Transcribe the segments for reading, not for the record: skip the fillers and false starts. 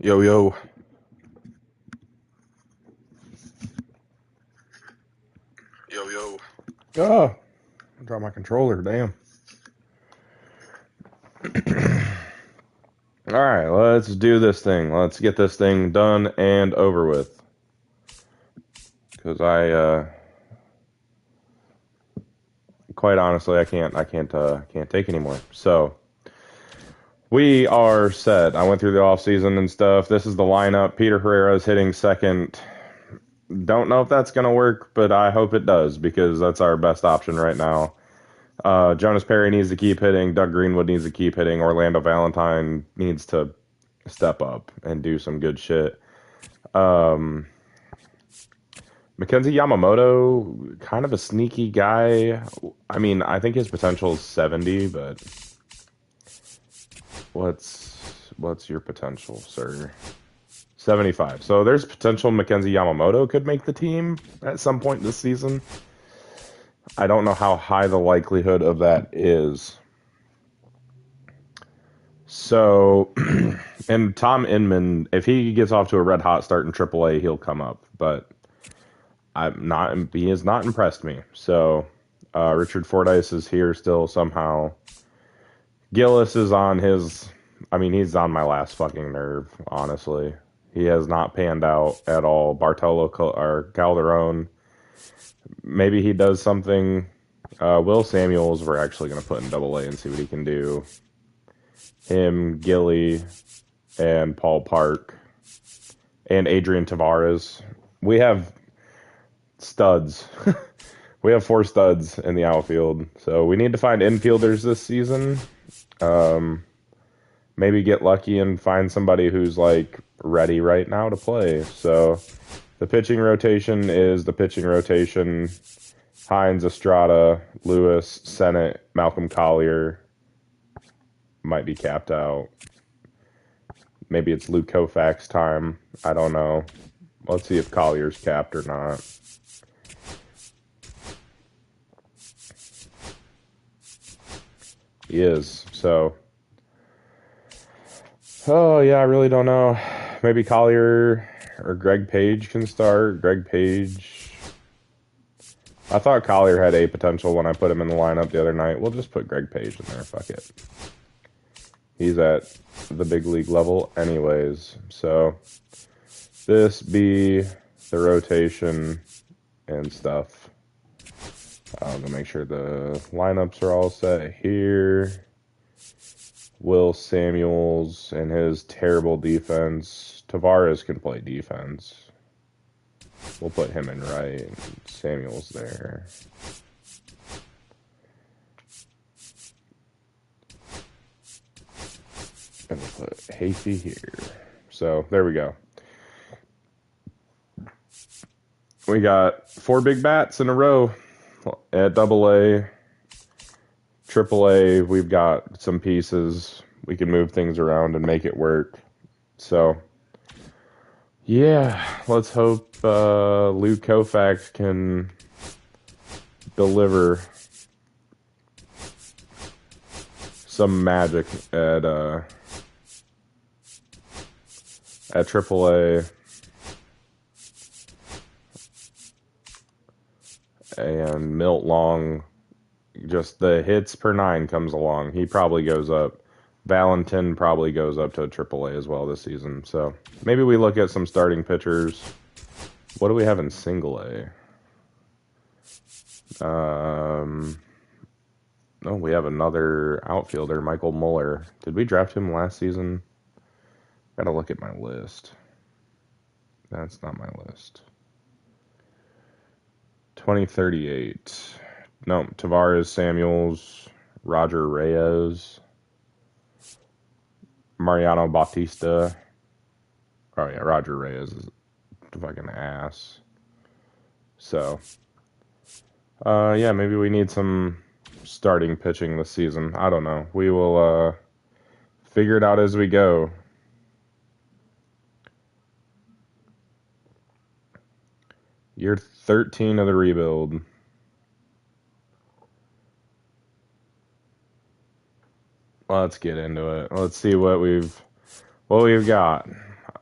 Yo, yo. Yo, yo. Oh, I dropped my controller. Damn. All right, let's do this thing. Let's get this thing done and over with. Because quite honestly, can't take anymore. So we are set. I went through the off season and stuff. This is the lineup. Peter Herrera is hitting second. Don't know if that's gonna work, but I hope it does because that's our best option right now. Jonas Perry needs to keep hitting. Doug Greenwood needs to keep hitting. Orlando Valentine needs to step up and do some good shit. Um, Mackenzie Yamamoto, kind of a sneaky guy. I mean, I think his potential is 70, but what's your potential, sir? 75. So there's potential Mackenzie Yamamoto could make the team at some point this season. I don't know how high the likelihood of that is. So, and Tom Inman, if he gets off to a red hot start in AAA, he'll come up. But he has not impressed me. So, Richard Fordyce is here still somehow. Gillis is on his. I mean, he's on my last fucking nerve. Honestly, he has not panned out at all. Bartolo or Calderon, maybe he does something. Will Samuels, we're actually going to put in Double A and see what he can do. Him, Gilly, and Paul Park, and Adrian Tavares. We have studs. We have 4 studs in the outfield. So we need to find infielders this season. Maybe get lucky and find somebody who's like ready right now to play. So the pitching rotation is the pitching rotation. Hines, Estrada, Lewis, Sennett, Malcolm Collier might be capped out. Maybe it's Luke Koufax time. I don't know. Let's see if Collier's capped or not. He is. So, oh yeah, I really don't know. Maybe Collier or Greg Page can start. Greg Page. I thought Collier had A potential when I put him in the lineup the other night. We'll just put Greg Page in there. Fuck it. He's at the big league level anyways. So this be the rotation and stuff. I'm gonna make sure the lineups are all set here. Will Samuels and his terrible defense. Tavares can play defense. We'll put him in right. Samuels there. And we'll put Hasty here. So there we go. We got 4 big bats in a row at Double A. Triple A, we've got some pieces. We can move things around and make it work. So, yeah, let's hope Luke Koufax can deliver some magic at Triple A. And Milt Long, just the hits per 9 comes along. He probably goes up. Valentin probably goes up to AAA as well this season. So maybe we look at some starting pitchers. What do we have in Single A? Oh, we have another outfielder, Michael Muller. Did we draft him last season? Gotta look at my list. That's not my list. 2038. No, Tavares, Samuels, Roger Reyes, Mariano Bautista. Oh yeah, Roger Reyes is a fucking ass. So, yeah, maybe we need some starting pitching this season. I don't know. We will figure it out as we go. Year 13 of the rebuild. Let's get into it. Let's see what we've got.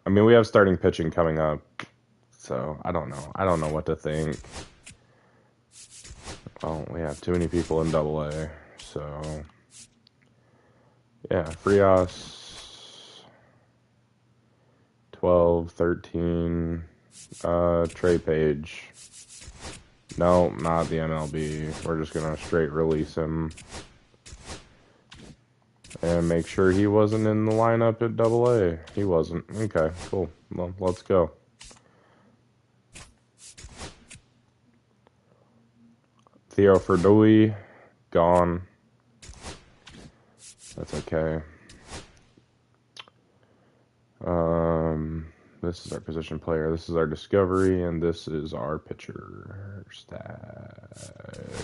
I mean, we have starting pitching coming up, so I don't know. I don't know what to think. Well, we have too many people in Double A, so yeah, Frias, 12, 13, Trey Page. No, not the MLB. We're just gonna straight release him and make sure he wasn't in the lineup at Double A. He wasn't. Okay, cool. Well, let's go. Theo Ferdouy, gone. That's okay. This is our position player. This is our discovery, and this is our pitcher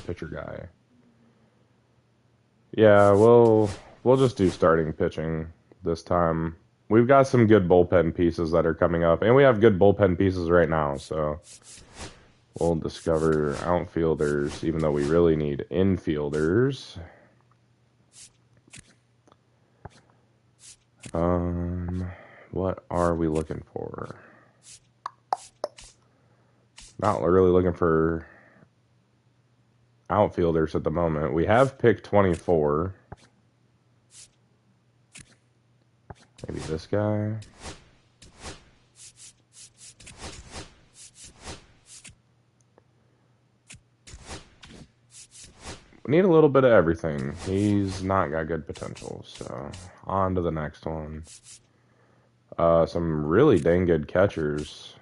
pitcher guy. Yeah, we'll just do starting pitching this time. We've got some good bullpen pieces that are coming up, and we have good bullpen pieces right now, so we'll discover outfielders, even though we really need infielders. What are we looking for? Not really looking for outfielders at the moment. We have picked 24. Maybe this guy. We need a little bit of everything. He's not got good potential, so on to the next one. Some really dang good catchers.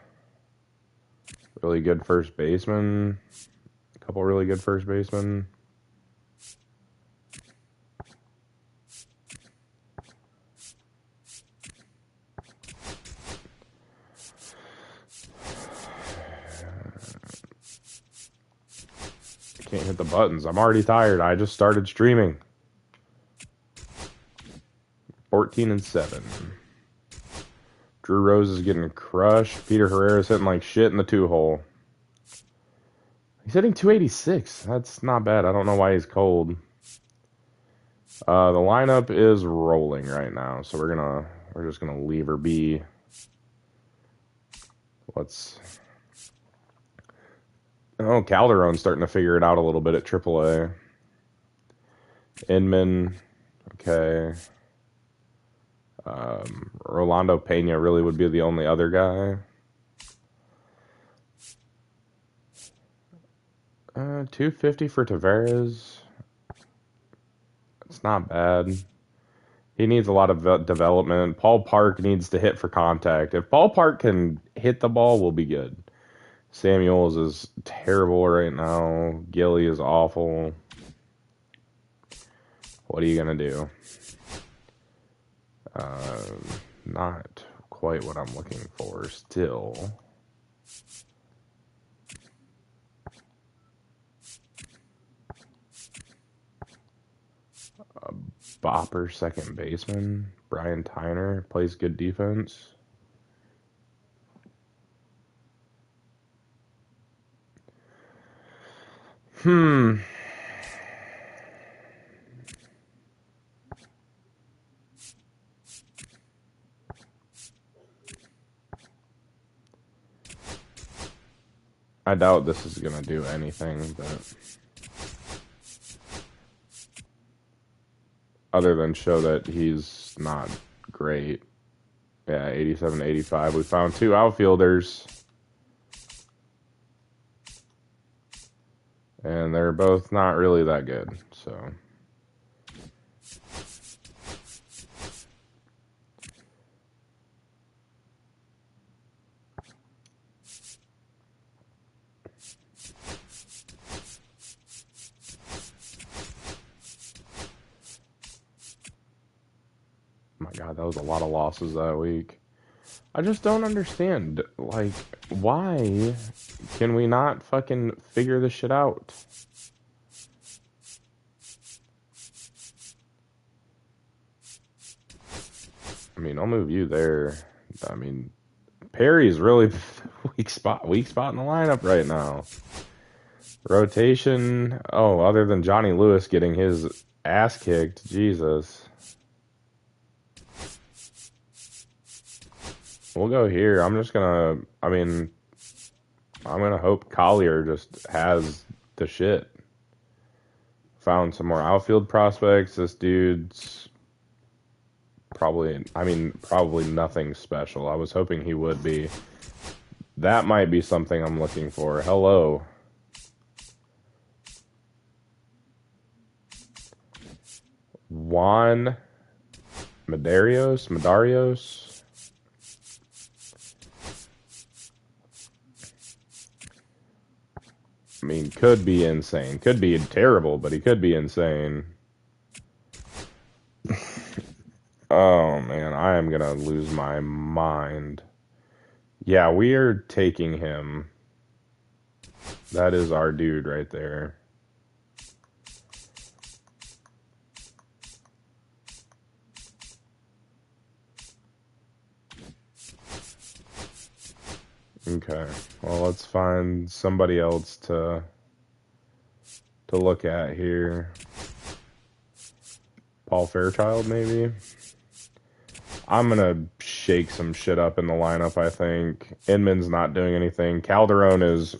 Really good first baseman. A couple really good first basemen. Can't hit the buttons. I'm already tired. I just started streaming. 14-7. Drew Rose is getting crushed. Peter Herrera's hitting like shit in the 2-hole. He's hitting 286. That's not bad. I don't know why he's cold. The lineup is rolling right now, so we're just gonna leave her be. Calderon's starting to figure it out a little bit at AAA. Inman, okay. Rolando Pena really would be the only other guy. 250 for Tavares. It's not bad. He needs a lot of development. Paul Park needs to hit for contact. If Paul Park can hit the ball, we'll be good. Samuels is terrible right now. Gilly is awful. What are you going to do? Not quite what I'm looking for still. A bopper second baseman. Brian Tyner plays good defense. I doubt this is going to do anything, but other than show that he's not great. Yeah, 87 to 85. We found two outfielders. And they're both not really that good, so. My God, that was a lot of losses that week. I just don't understand. Like, why can we not fucking figure this shit out? I mean, I'll move you there. I mean, Perry's really weak spot in the lineup right now. Rotation. Oh, other than Johnny Lewis getting his ass kicked, Jesus. We'll go here. I'm just gonna. I mean, I'm gonna hope Collier just has the shit. Found some more outfield prospects. This dude's probably. I mean, probably nothing special. I was hoping he would be. That might be something I'm looking for. Hello. Juan Medarios. I mean, could be insane. Could be terrible, but he could be insane. Oh man, I am gonna lose my mind. Yeah, we are taking him. That is our dude right there. Okay. Well, let's find somebody else to look at here. Paul Fairchild, maybe? I'm gonna shake some shit up in the lineup, I think. Inman's not doing anything. Calderon is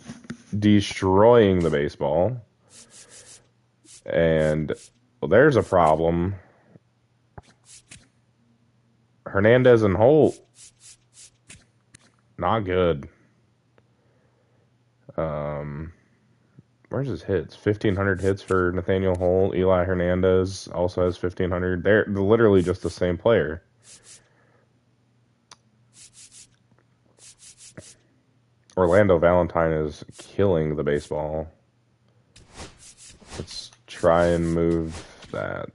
destroying the baseball. And well, there's a problem. Hernandez and Holt, not good. Where's his hits? 1,500 hits for Nathaniel Holt. Eli Hernandez also has 1,500. They're literally just the same player. Orlando Valentine is killing the baseball. Let's try and move that.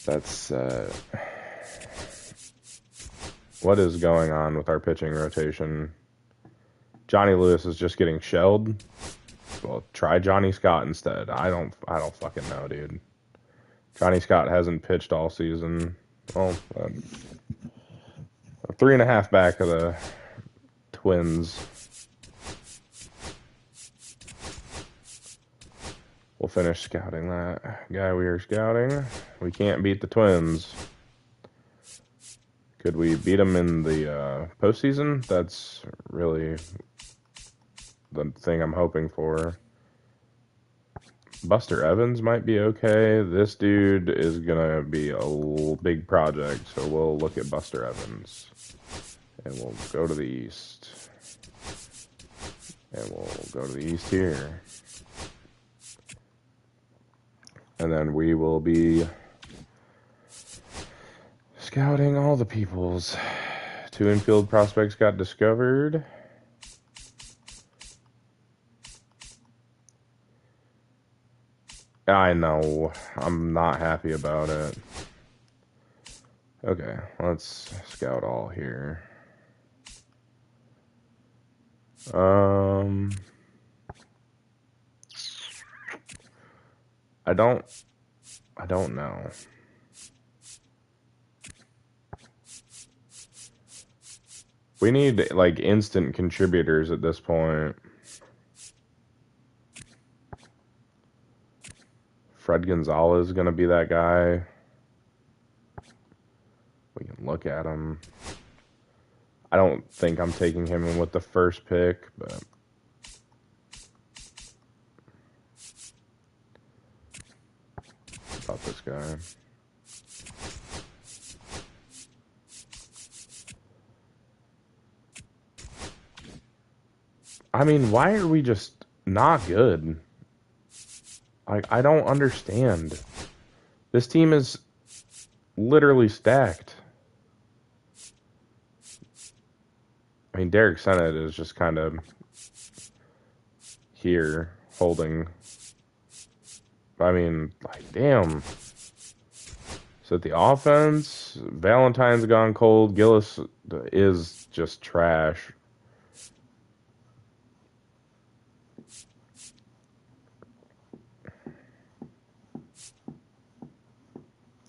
That's what is going on with our pitching rotation? Johnny Lewis is just getting shelled. Well, try Johnny Scott instead. I don't fucking know, dude. Johnny Scott hasn't pitched all season. Well, 3.5 back of the Twins. We'll finish scouting that guy we are scouting. We can't beat the Twins. Could we beat them in the postseason? That's really the thing I'm hoping for. Buster Evans might be okay. This dude is gonna be a big project, so we'll look at Buster Evans. And we'll go to the east. And we'll go to the east here. And then we will be scouting all the peoples. 2 infield prospects got discovered. I know. I'm not happy about it. Okay, let's scout all here. I don't know. We need like instant contributors at this point. Fred Gonzalez is going to be that guy. We can look at him. I don't think I'm taking him in with the first pick, but about this guy. I mean, why are we just not good? Like, I don't understand. This team is literally stacked. I mean, Derek Sennett is just kind of here holding. I mean, like, damn. So the offense, Valentine's gone cold. Gillis is just trash.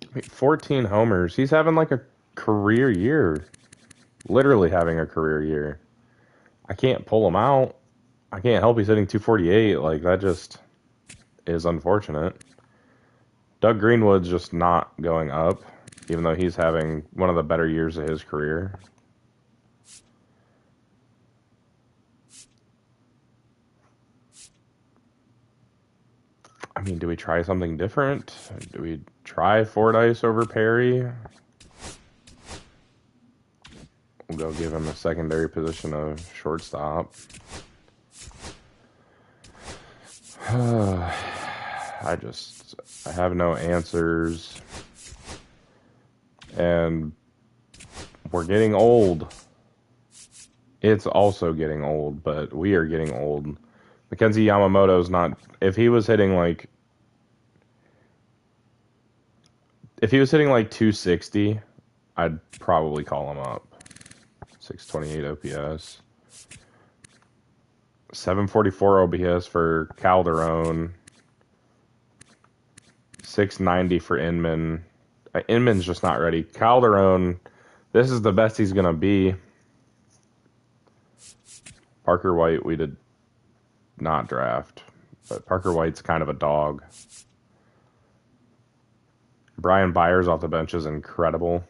I mean, 14 homers. He's having like a career year. Literally having a career year. I can't pull him out. I can't help he's hitting 248. Like, that just is unfortunate. Doug Greenwood's just not going up. even though he's having one of the better years of his career. I mean, do we try something different? Do we try Fordyce over Perry? We'll go give him a secondary position of shortstop. I have no answers. And we're getting old. It's also getting old, but we are getting old. Mackenzie Yamamoto's not... If he was hitting like 260, I'd probably call him up. 628 OPS. 744 OPS for Calderon. 690 for Inman. Inman's just not ready. Calderon, this is the best he's going to be. Parker White, we did not draft. But Parker White's kind of a dog. Brian Byers off the bench is incredible.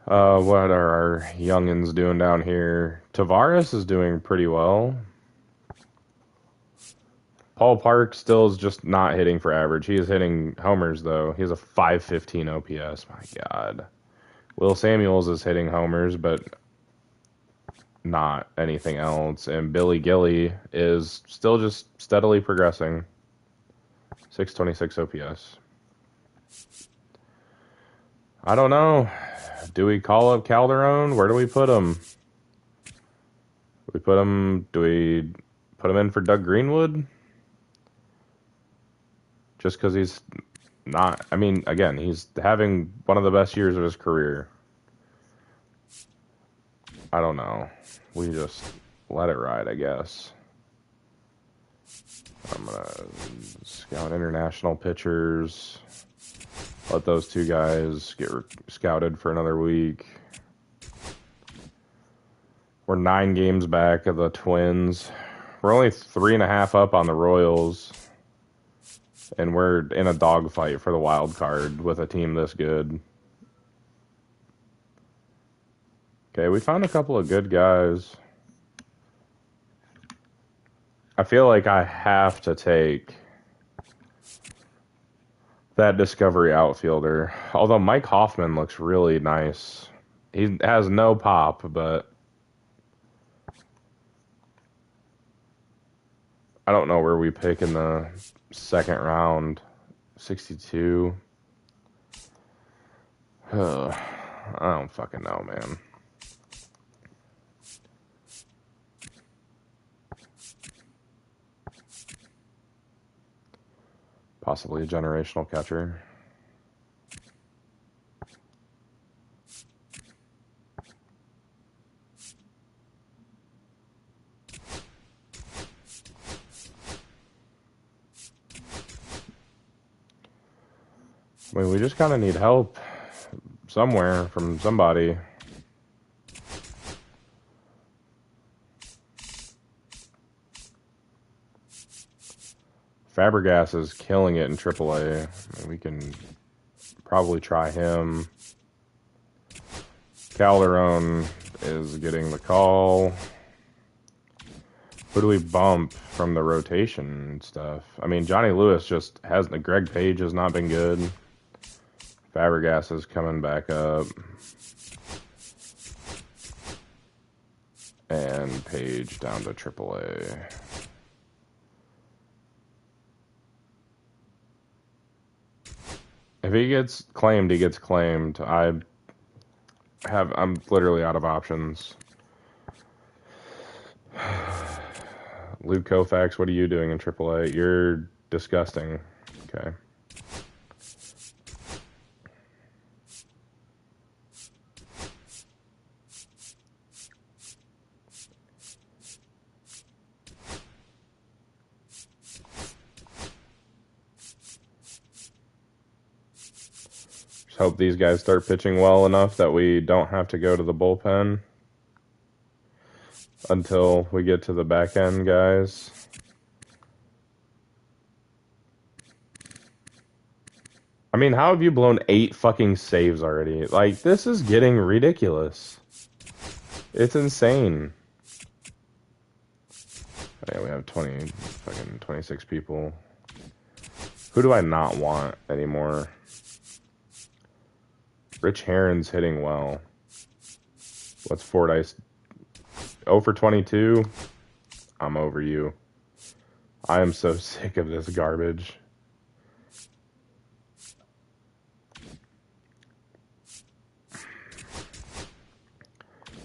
What are our youngins doing down here? Tavares is doing pretty well. Paul Park still is just not hitting for average. He is hitting homers, though. He has a 515 OPS. My God. Will Samuels is hitting homers, but not anything else. And Billy Gilly is still just steadily progressing. 626 OPS. I don't know. Do we call up Calderon? Where do we put him? Do we put him in for Doug Greenwood? Just because he's not... I mean, again, he's having one of the best years of his career. I don't know. We just let it ride, I guess. I'm going to scout international pitchers. Let those two guys get scouted for another week. We're 9 games back of the Twins. We're only 3.5 up on the Royals. And we're in a dogfight for the wild card with a team this good. Okay, we found a couple of good guys. I feel like I have to take that Discovery outfielder. Although Mike Hoffman looks really nice. He has no pop, but I don't know where we pick in the second round. 62. I don't fucking know, man. Possibly a generational catcher. I mean, we just kind of need help somewhere from somebody. Fabregas is killing it in AAA. I mean, we can probably try him. Calderon is getting the call. Who do we bump from the rotation and stuff? I mean, Johnny Lewis just hasn't... Greg Page has not been good. Fabregas is coming back up. And Page down to AAA. If he gets claimed, he gets claimed. I'm literally out of options. Luke Koufax, what are you doing in AAA? You're disgusting. Okay. Just hope these guys start pitching well enough that we don't have to go to the bullpen until we get to the back end guys. I mean, how have you blown 8 fucking saves already? Like, this is getting ridiculous. It's insane. Yeah, we have 26 people. Who do I not want anymore? Rich Heron's hitting well. What's Fordyce? 0 for 22? I'm over you. I am so sick of this garbage.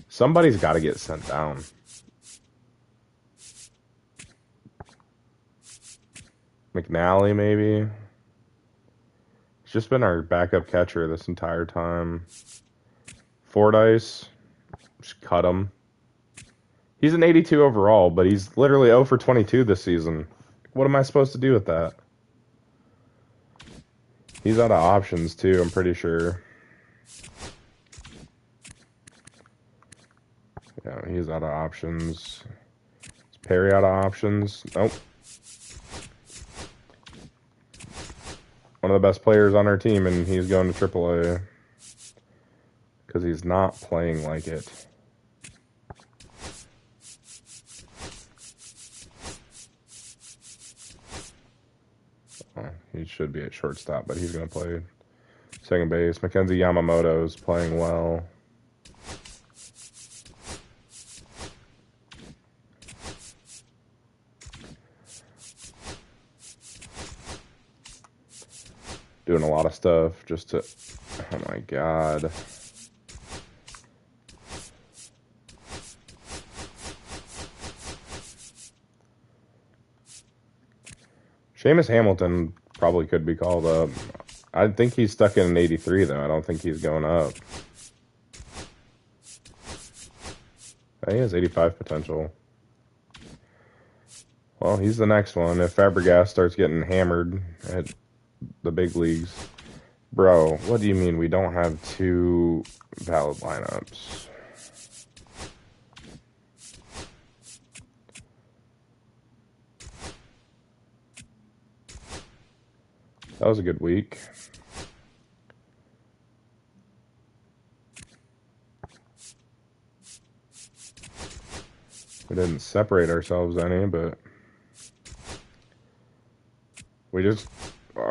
Somebody's got to get sent down. McNally, maybe? He's just been our backup catcher this entire time. Fordyce, just cut him. He's an 82 overall, but he's literally 0 for 22 this season. What am I supposed to do with that? He's out of options, too, I'm pretty sure. Yeah, he's out of options. Is Perry out of options? Nope. One of the best players on our team, and he's going to AAA. Because he's not playing like it. Oh, he should be at shortstop, but he's going to play second base. Mackenzie Yamamoto's playing well. Doing a lot of stuff just to... Oh my god. Seamus Hamilton probably could be called up. I think he's stuck in an 83, though. I don't think he's going up. He has 85 potential. Well, he's the next one. If Fabregas starts getting hammered at the big leagues. Bro, what do you mean we don't have 2 valid lineups? That was a good week. We didn't separate ourselves any, but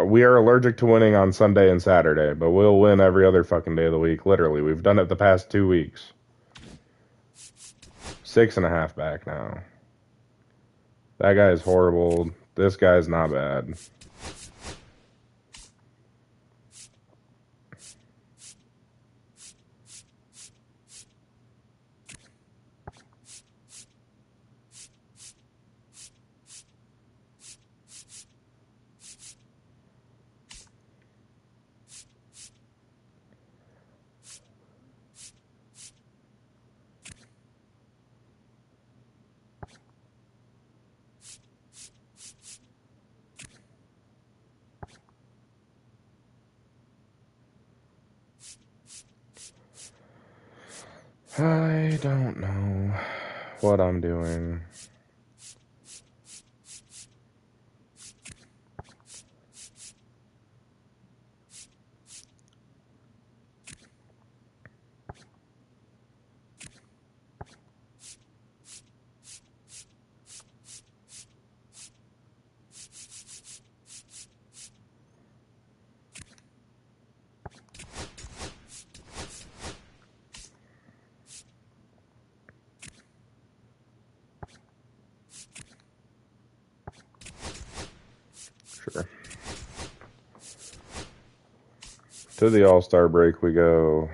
we are allergic to winning on Sunday and Saturday, but we'll win every other fucking day of the week. Literally, we've done it the past 2 weeks. 6.5 back now. That guy is horrible. This guy's not bad. I don't know what I'm doing. Sure. To the All-Star break we go.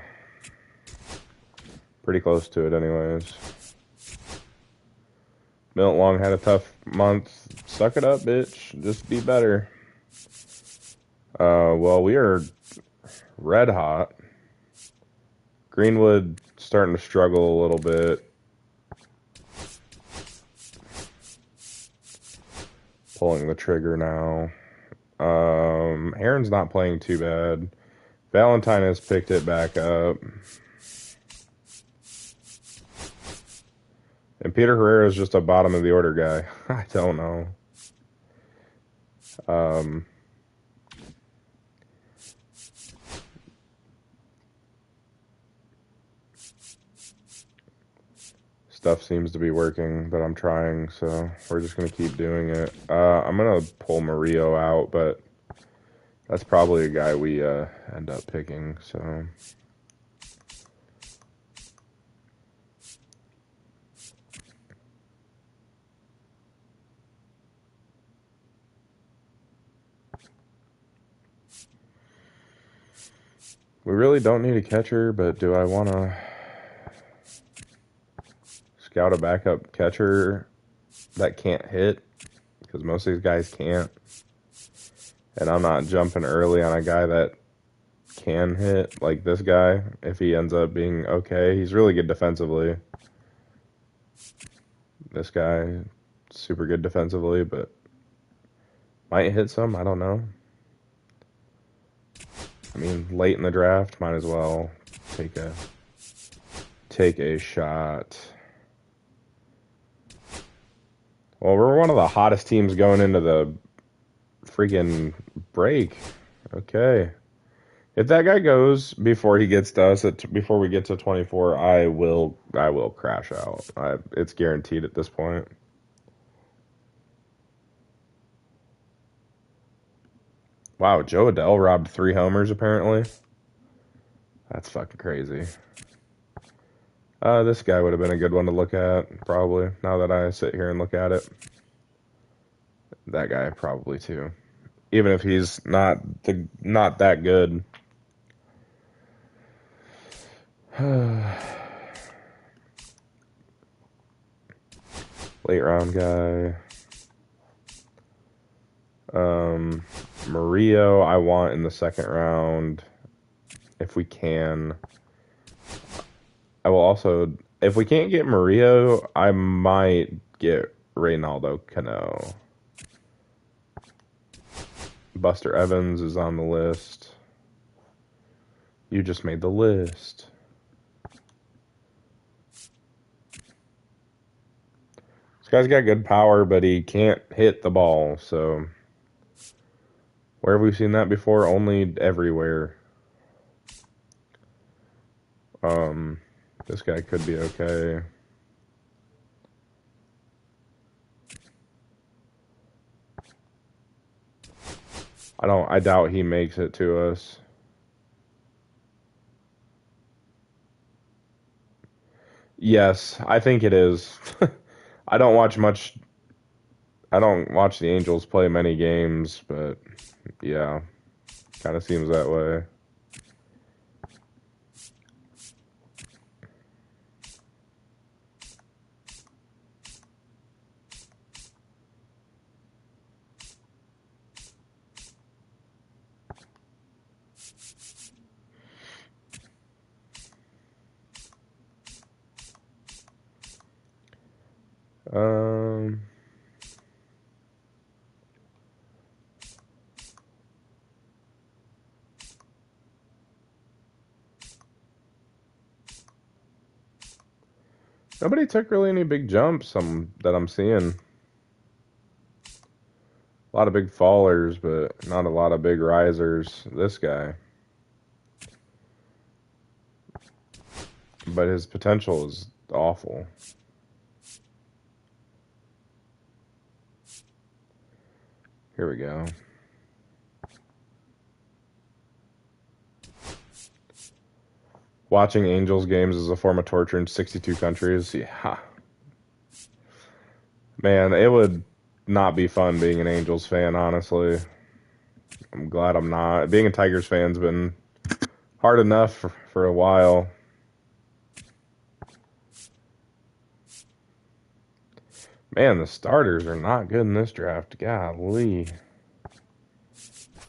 Pretty close to it anyways. Milt Long had a tough month. Suck it up, bitch. Just be better. Well, we are red hot. Greenwood starting to struggle a little bit. Pulling the trigger now. Aaron's not playing too bad. Valentine has picked it back up. And Peter Herrera is just a bottom of the order guy. I don't know. stuff seems to be working that I'm trying, so we're just gonna keep doing it. I'm gonna pull Murillo out, but that's probably a guy we end up picking, so. We really don't need a catcher, but do I want to scout a backup catcher that can't hit? Because most of these guys can't. And I'm not jumping early on a guy that can hit, like this guy, if he ends up being okay. He's really good defensively. This guy, super good defensively, but might hit some, I don't know. I mean, late in the draft, might as well take a shot. Well, we're one of the hottest teams going into the freaking break. Okay. If that guy goes before he gets to us, before we get to 24, I will crash out. It's guaranteed at this point. Wow, Joe Adele robbed 3 homers apparently. That's fucking crazy. This guy would have been a good one to look at, probably, now that I sit here and look at it. That guy probably too. Even if he's not that good. Late round guy. Murillo, I want in the second round if we can. I will also, if we can't get Murillo, I might get Reynaldo Cano. Buster Evans is on the list. You just made the list. This guy's got good power, but he can't hit the ball, so where have we seen that before? Only everywhere. This guy could be okay. I doubt he makes it to us. Yes, I think it is. I don't watch the Angels play many games, but yeah, kind of seems that way. Nobody took really any big jumps that I'm seeing. A lot of big fallers, but not a lot of big risers. This guy. But his potential is awful. Here we go. Watching Angels games is a form of torture in 62 countries. Yeah. Man, it would not be fun being an Angels fan, honestly. I'm glad I'm not. Being a Tigers fan's been hard enough for a while. Man, the starters are not good in this draft. Golly.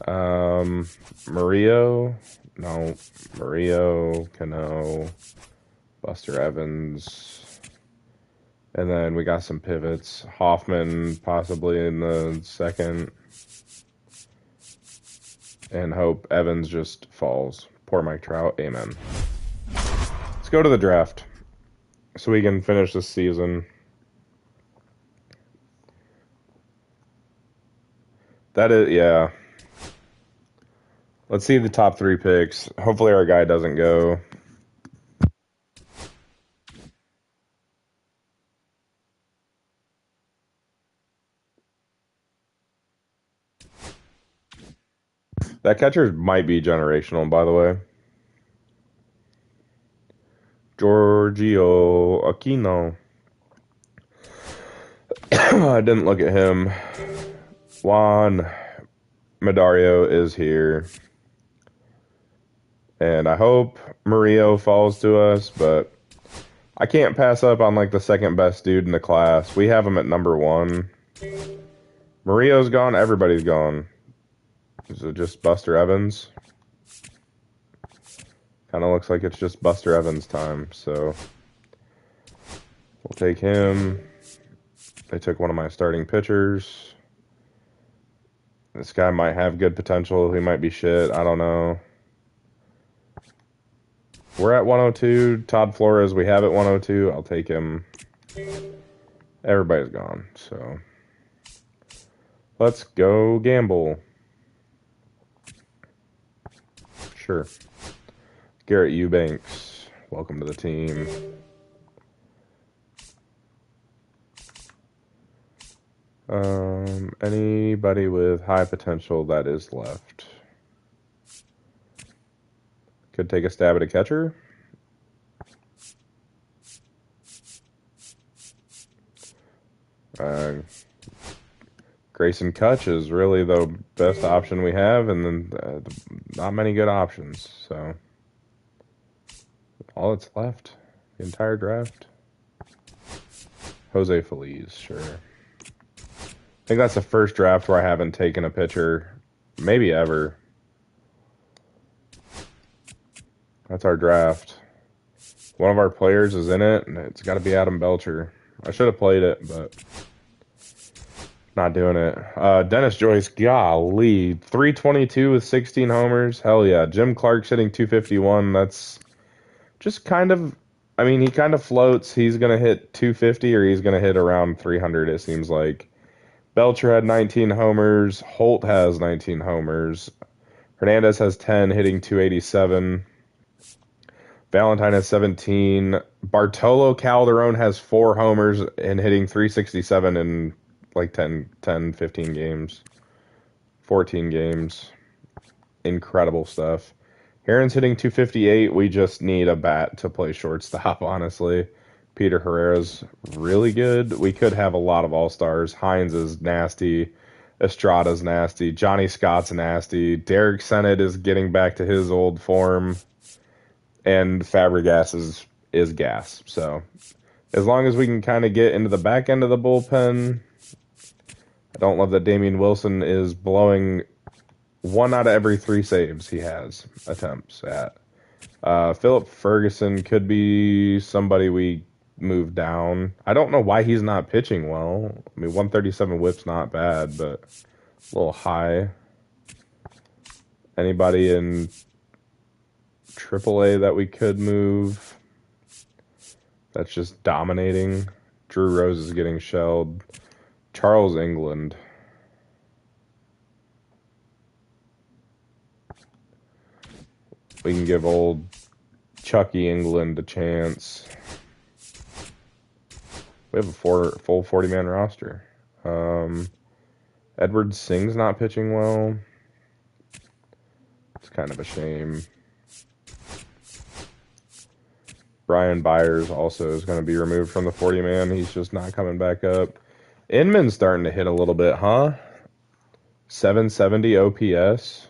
Murillo. No. Murillo, Cano, Buster Evans. And then we got some pivots. Hoffman possibly in the second. And hope Evans just falls. Poor Mike Trout. Amen. Let's go to the draft so we can finish this season. That is, yeah. Let's see the top 3 picks. Hopefully our guy doesn't go. That catcher might be generational, by the way. Giorgio Aquino. I didn't look at him. Juan Medario is here. And I hope Murillo falls to us, but I can't pass up on like the second best dude in the class. We have him at number 1. Murillo's gone. Everybody's gone. Is it just Buster Evans? Kind of looks like it's just Buster Evans time, so we'll take him. They took one of my starting pitchers. This guy might have good potential. He might be shit. I don't know. We're at 102. Todd Flores, we have at 102. I'll take him. Everybody's gone, so let's go gamble. Sure. Garrett Eubanks, welcome to the team. Anybody with high potential that is left? Could take a stab at a catcher. Grayson Kutch is really the best option we have, and then not many good options. So all that's left, the entire draft. Jose Feliz, sure. I think that's the first draft where I haven't taken a pitcher, maybe ever. That's our draft. One of our players is in it, and it's got to be Adam Belcher. I should have played it, but not doing it. Dennis Joyce, golly, 322 with 16 homers. Hell yeah. Jim Clark's hitting 251. That's just kind of, I mean, he kind of floats. He's going to hit 250 or he's going to hit around 300, it seems like. Belcher had 19 homers. Holt has 19 homers. Hernandez has 10, hitting 287. Valentine has 17. Bartolo Calderon has 4 homers and hitting 367 in like 10, 15 games. 14 games. Incredible stuff. Heron's hitting 258. We just need a bat to play shortstop, honestly. Peter Herrera's really good. We could have a lot of all-stars. Hines is nasty. Estrada's nasty. Johnny Scott's nasty. Derek Sennett is getting back to his old form. And Fabregas is gas. So as long as we can kind of get into the back end of the bullpen. I don't love that Damian Wilson is blowing 1 out of every 3 saves he has attempts at. Philip Ferguson could be somebody we move down. I don't know why he's not pitching well. I mean, 137 whip's not bad, but a little high. Anybody in AAA that we could move that's just dominating? Drew Rose is getting shelled. Charles England. We can give old Chucky England a chance. We have a full 40-man roster. Edward Singh's not pitching well. It's kind of a shame. Brian Byers also is going to be removed from the 40-man. He's just not coming back up. Inman's starting to hit a little bit, huh? 770 OPS.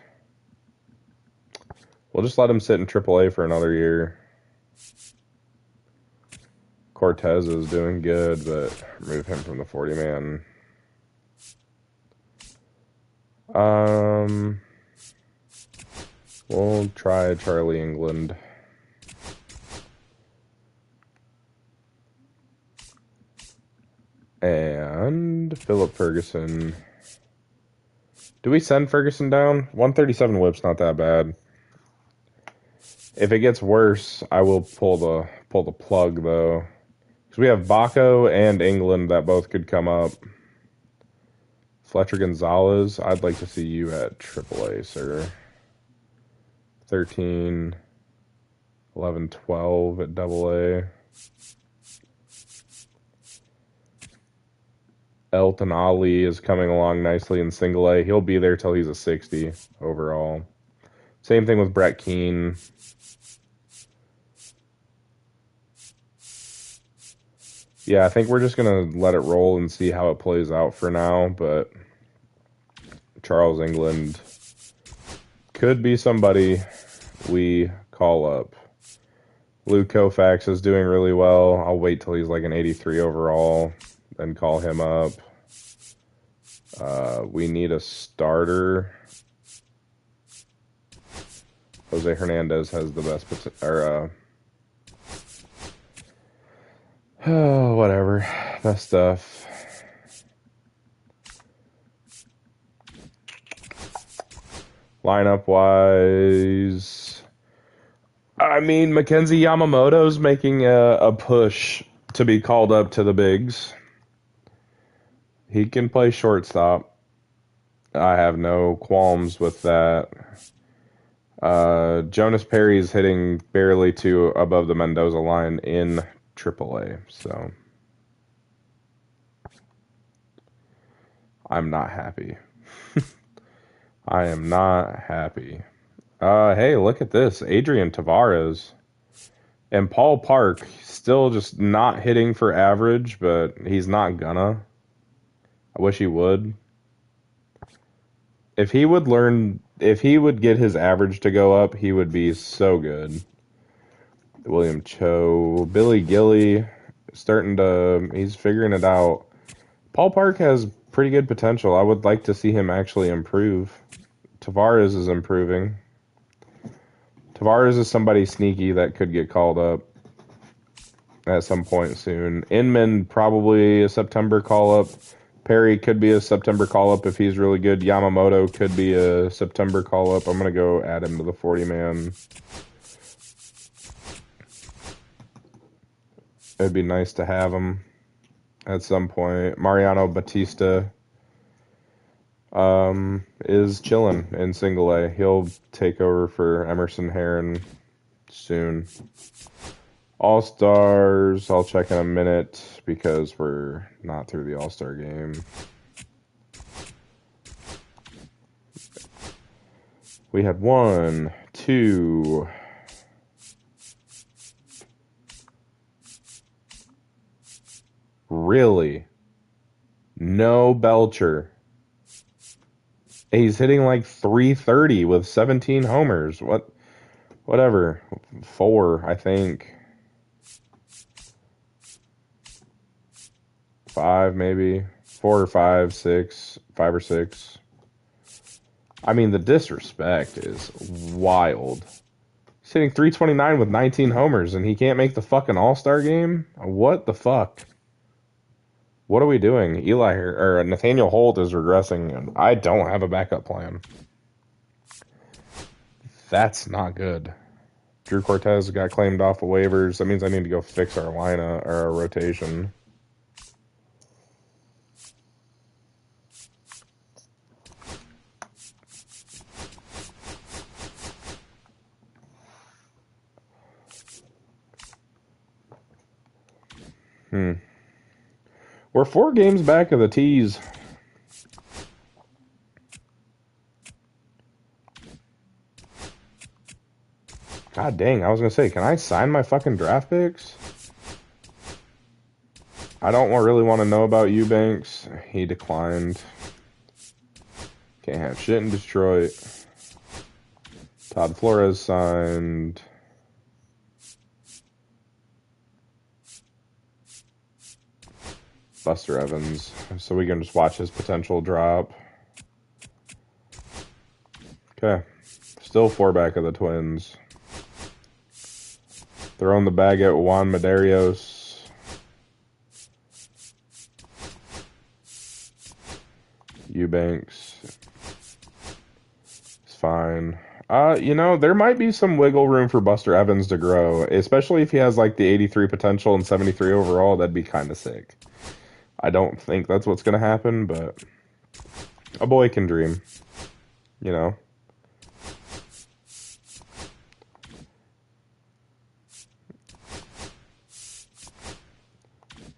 We'll just let him sit in AAA for another year. Cortez is doing good, but remove him from the 40-man. We'll try Charlie England. And Philip Ferguson. Do we send Ferguson down? 137 whip's not that bad. If it gets worse, I will pull the plug though. Because we have Baco and England that both could come up. Fletcher Gonzalez, I'd like to see you at AAA, sir. 13, 11, 12 at AA. Elton Ali is coming along nicely in single A. He'll be there till he's a 60 overall. Same thing with Brett Keane. Yeah, I think we're just going to let it roll and see how it plays out for now, but Charles England could be somebody we call up. Luke Koufax is doing really well. I'll wait till he's like an 83 overall, then call him up. We need a starter. Jose Hernandez has the best whatever. That stuff. Lineup wise, I mean, Mackenzie Yamamoto's making a push to be called up to the bigs. He can play shortstop. I have no qualms with that. Jonas Perry's hitting barely to above the Mendoza line in AAA, so I'm not happy. I am not happy. Hey, look at this. Adrian Tavares and Paul Park still just not hitting for average, but he's not gonna. I wish he would. If he would get his average to go up, he would be so good. William Cho, Billy Gilly, he's figuring it out. Paul Park has pretty good potential. I would like to see him actually improve. Tavares is improving. Tavares is somebody sneaky that could get called up at some point soon. Inman, probably a September call-up. Perry could be a September call-up if he's really good. Yamamoto could be a September call-up. I'm going to go add him to the 40-man. It'd be nice to have him at some point. Mariano Batista is chilling in single A. He'll take over for Emerson Herron soon. All-Stars, I'll check in a minute because we're not through the All-Star game. We had 1, 2... Really? No Belcher. He's hitting like 330 with 17 homers. Whatever. 4, I think. 5, maybe. 4 or 5, 6. 5 or 6. I mean, the disrespect is wild. He's hitting 329 with 19 homers, and he can't make the fucking All-Star game? What the fuck? What are we doing? Nathaniel Holt is regressing, and I don't have a backup plan. That's not good. Drew Cortez got claimed off of waivers. That means I need to go fix our lineup or our rotation. We're 4 games back of the T's. God dang, I was going to say, can I sign my fucking draft picks? I don't really want to know about Eubanks. He declined. Can't have shit in Detroit. Todd Flores signed. Buster Evans. So we can just watch his potential drop. Okay. Still 4 back of the Twins. Throwing the bag at Juan Medeiros. Eubanks. It's fine. There might be some wiggle room for Buster Evans to grow, especially if he has like the 83 potential and 73 overall. That'd be kind of sick. I don't think that's what's going to happen, but a boy can dream,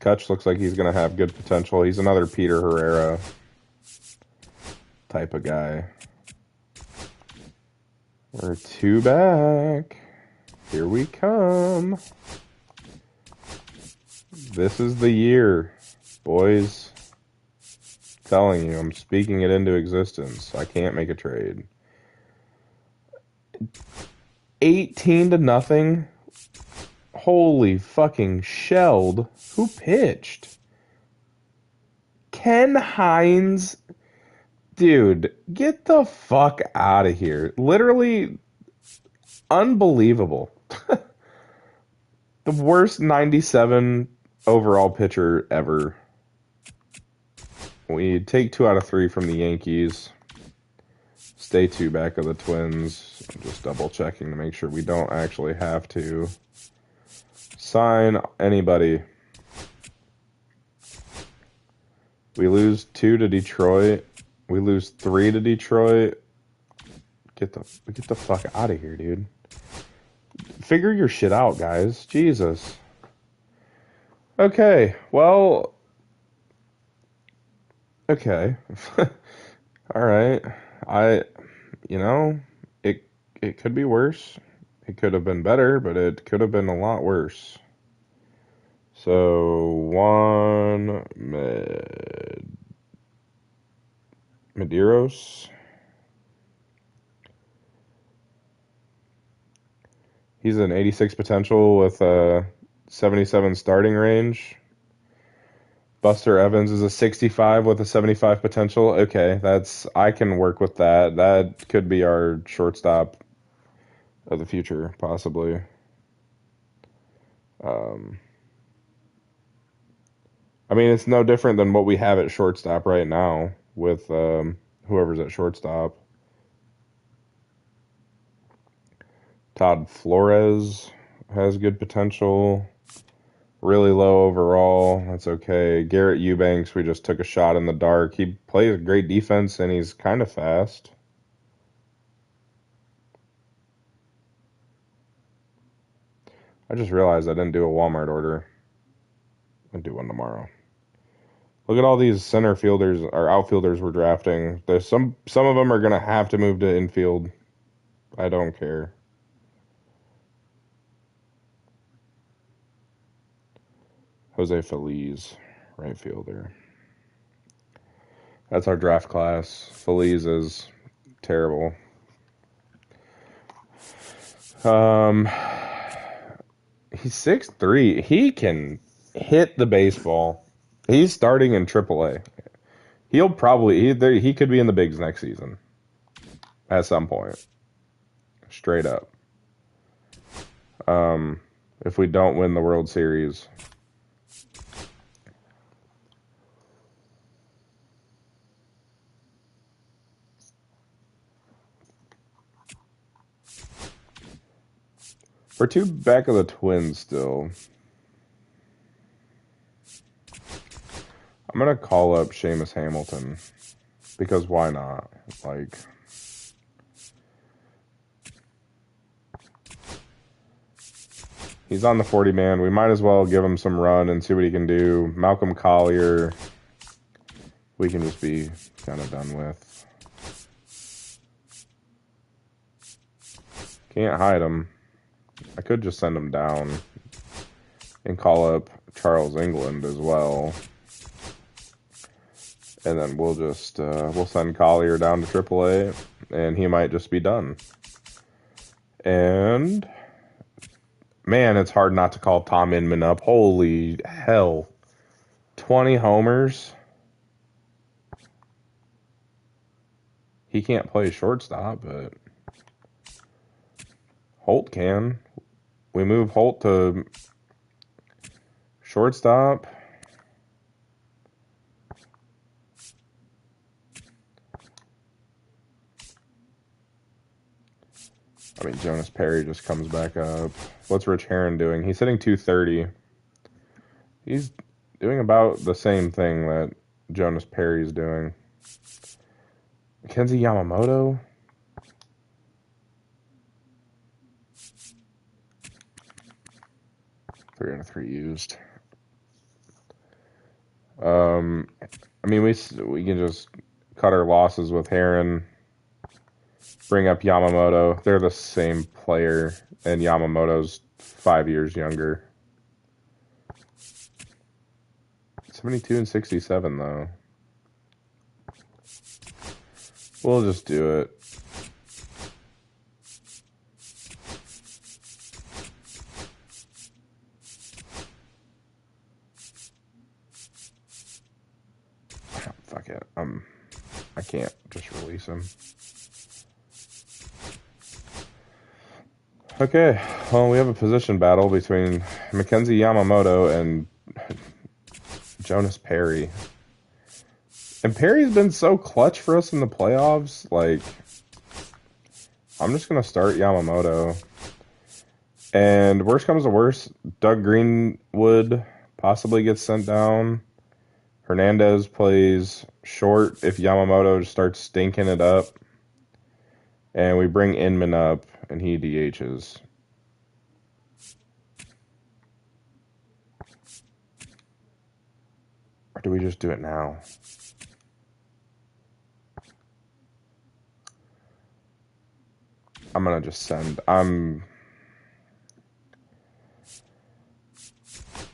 Kutch looks like he's going to have good potential. He's another Peter Herrera type of guy. We're 2 back. Here we come. This is the year, boys. I'm telling you, I'm speaking it into existence. I can't make a trade. 18-0. Holy fucking shelled. Who pitched? Ken Hines. Dude, get the fuck out of here. Literally unbelievable. The worst 97 overall pitcher ever. We take 2 out of 3 from the Yankees. Stay 2 back of the Twins. I'm just double checking to make sure we don't actually have to sign anybody. We lose 2 to Detroit. We lose 3 to Detroit. Get the fuck out of here, dude. Figure your shit out, guys. Jesus. Okay, well. Okay. All right. It could be worse. It could have been better, but it could have been a lot worse. So, Medeiros. He's an 86 potential with a 77 starting range. Buster Evans is a 65 with a 75 potential. Okay, I can work with that. That could be our shortstop of the future, possibly. I mean, it's no different than what we have at shortstop right now with whoever's at shortstop. Todd Flores has good potential. Really low overall. That's okay. Garrett Eubanks, we just took a shot in the dark. He plays great defense, and he's kind of fast. I just realized I didn't do a Walmart order. I'll do one tomorrow. Look at all these center fielders or outfielders we're drafting. There's some of them are going to have to move to infield. I don't care. Jose Feliz, right fielder. That's our draft class. Feliz is terrible. He's 6'3". He can hit the baseball. He's starting in AAA. He'll probably he could be in the bigs next season at some point. Straight up. If we don't win the World Series. We're 2 back of the Twins still. I'm going to call up Seamus Hamilton. Because why not? Like, he's on the 40-man. We might as well give him some run and see what he can do. Malcolm Collier, we can just be kind of done with. Can't hide him. I could just send him down and call up Charles England as well. And then we'll just we'll send Collier down to AAA, and he might just be done. And man, it's hard not to call Tom Inman up. Holy hell. 20 homers. He can't play shortstop, but Holt can. We move Holt to shortstop. I mean, Jonas Perry just comes back up. What's Rich Herron doing? He's hitting 230. He's doing about the same thing that Jonas Perry's doing. Kenzie Yamamoto? Three out of 3 used. I mean, we can just cut our losses with Heron, bring up Yamamoto. They're the same player, and Yamamoto's 5 years younger. 72 and 67, though. We'll just do it. Fuck it. I can't just release him. Okay, well, we have a position battle between Mackenzie Yamamoto and Jonas Perry. And Perry's been so clutch for us in the playoffs. Like, I'm just going to start Yamamoto. And worst comes to worst, Doug Greenwood possibly gets sent down. Hernandez plays short if Yamamoto starts stinking it up. And we bring Inman up, and he DHs. Or do we just do it now? I'm going to just send.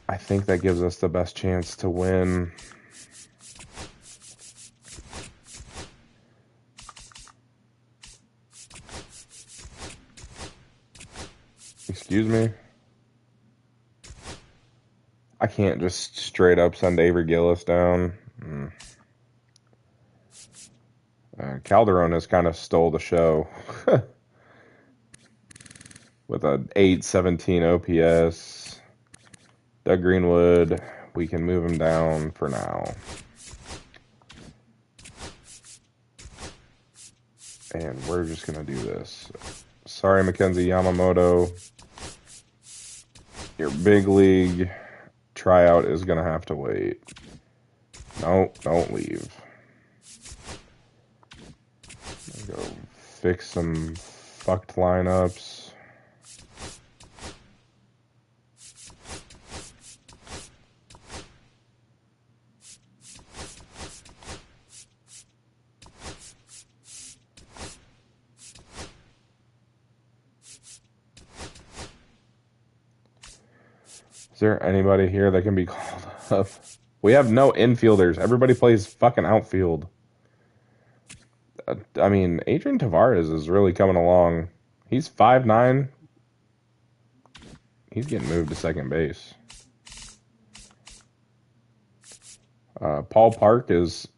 I think that gives us the best chance to win. Excuse me? I can't just straight up send Avery Gillis down. Calderon has kind of stole the show. With an 817 OPS. Doug Greenwood, we can move him down for now. And we're just going to do this. Sorry, Mackenzie Yamamoto. Your big league tryout is going to have to wait. No, don't leave. Go fix some fucked lineups. Is there anybody here that can be called up? We have no infielders. Everybody plays fucking outfield. I mean, Adrian Tavares is really coming along. He's 5'9". He's getting moved to second base. Paul Park is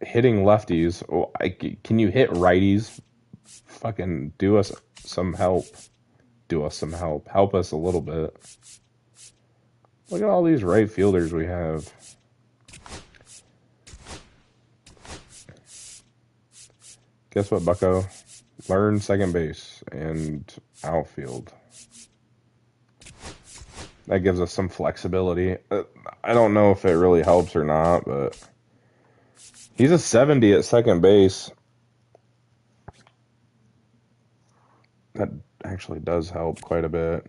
hitting lefties. Oh, can you hit righties? Fucking do us some help. Do us some help. Help us a little bit. Look at all these right fielders we have. Guess what, bucko? Learn second base and outfield. That gives us some flexibility. I don't know if it really helps or not, but he's a 70 at second base. That actually does help quite a bit.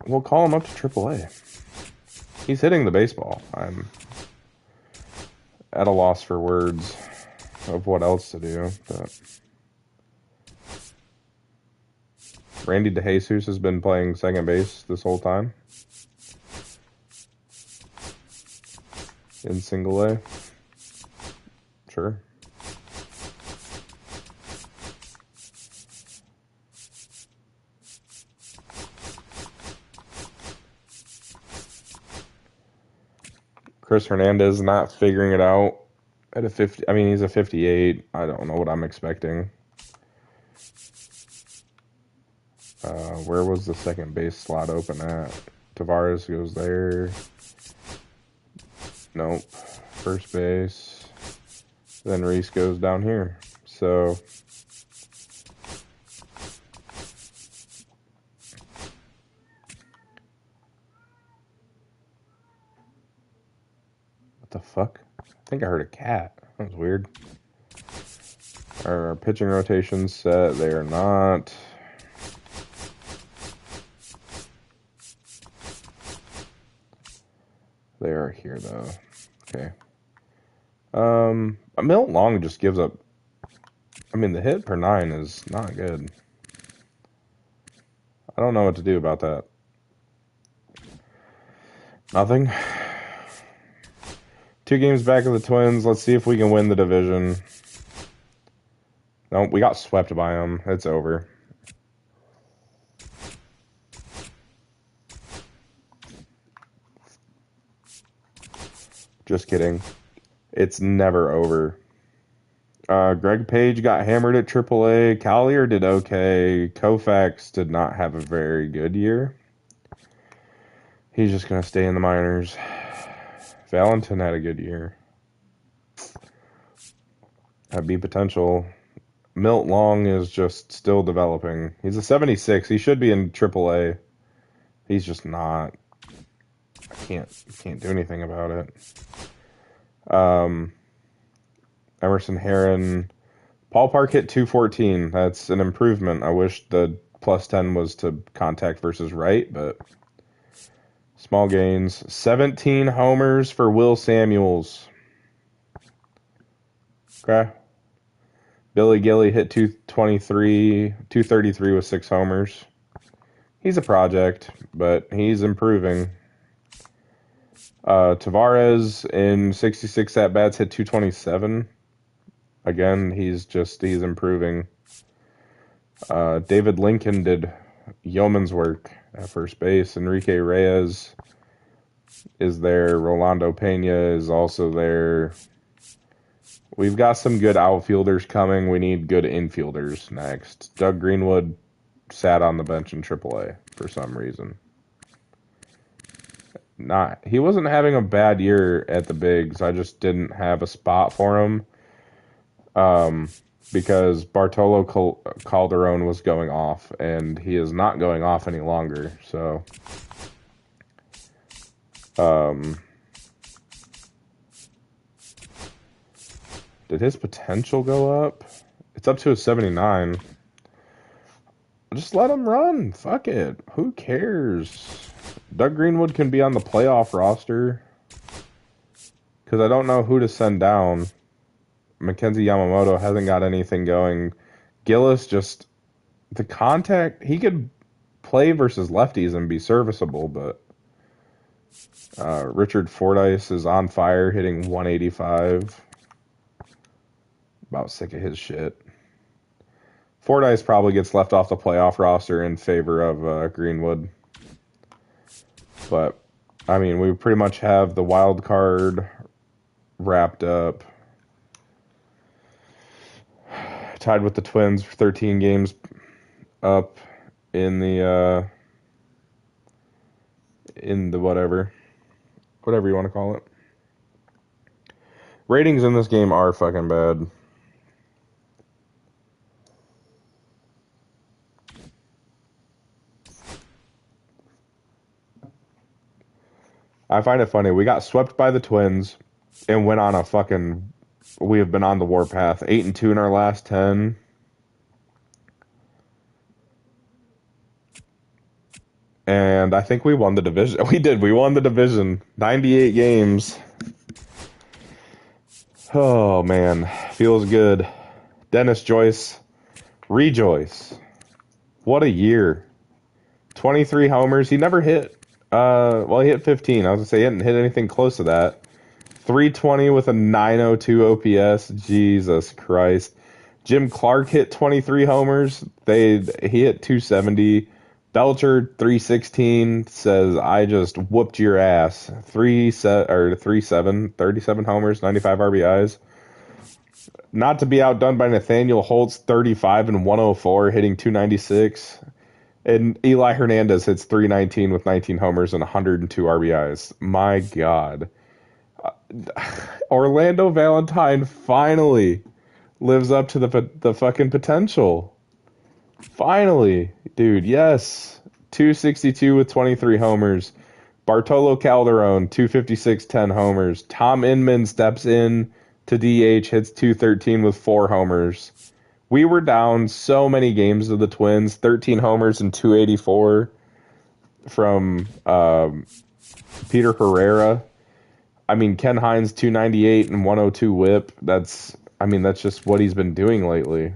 We'll call him up to AAA. He's hitting the baseball. I'm at a loss for words of what else to do, but Randy DeJesus has been playing second base this whole time in single A. Sure. Chris Hernandez not figuring it out at a 50. I mean, he's a 58. I don't know what I'm expecting. Where was the second base slot open at? Tavares goes there. Nope. First base. Then Reese goes down here. So what the fuck? I think I heard a cat. That was weird. Our pitching rotations set. They are not. They are here, though. Okay. Milt Long just gives up. I mean, the hit per 9 is not good. I don't know what to do about that. Nothing. 2 games back of the Twins. Let's see if we can win the division. No, we got swept by them. It's over. Just kidding. It's never over. Greg Page got hammered at AAA. Collier did okay. Koufax did not have a very good year. He's just going to stay in the minors. Valentin had a good year. That'd be potential. Milt Long is just still developing. He's a 76. He should be in AAA. He's just not. I can't do anything about it. Emerson Herron. Paul Park hit 214. That's an improvement. I wish the plus 10 was to contact versus right, but small gains. 17 homers for Will Samuels. Okay. Billy Gilly hit 233 with 6 homers. He's a project, but he's improving. Tavares in 66 at-bats hit 227. Again, he's improving. David Lincoln did yeoman's work at first base. Enrique Reyes is there. Rolando Pena is also there. We've got some good outfielders coming. We need good infielders next. Doug Greenwood sat on the bench in AAA for some reason. He wasn't having a bad year at the bigs. I just didn't have a spot for him. Because Bartolo Calderon was going off, and he is not going off any longer. So, did his potential go up? It's up to a 79. Just let him run. Fuck it. Who cares? Doug Greenwood can be on the playoff roster. Because I don't know who to send down. Mackenzie Yamamoto hasn't got anything going. Gillis just... The contact... He could play versus lefties and be serviceable, but... Richard Fordyce is on fire, hitting 185. About sick of his shit. Fordyce probably gets left off the playoff roster in favor of Greenwood. But, I mean, we pretty much have the wild card wrapped up. Tied with the Twins, 13 games up in the whatever you want to call it. Ratings in this game are fucking bad. I find it funny. We got swept by the Twins and went on a fucking... We have been on the warpath. 8-2 in our last 10. And I think we won the division. We did. We won the division. 98 games. Oh, man. Feels good. Dennis Joyce. Rejoice. What a year. 23 homers. He never hit... he hit 15. I was going to say he hadn't hit anything close to that. 320 with a 902 OPS. Jesus Christ. Jim Clark hit 23 homers. He hit 270. Belcher 316 says I just whooped your ass. 37 homers, 95 RBIs. Not to be outdone by Nathaniel Holtz, 35 and 104, hitting 296. And Eli Hernandez hits 319 with 19 homers and 102 RBIs. My God. Orlando Valentine finally lives up to the fucking potential. Finally. Dude, yes. 262 with 23 homers. Bartolo Calderon, 256, 10 homers. Tom Inman steps in to DH, hits 213 with 4 homers. We were down so many games to the Twins, 13 homers and 284 from Peter Herrera. I mean, Ken Hines 298 and 102 whip. That's just what he's been doing lately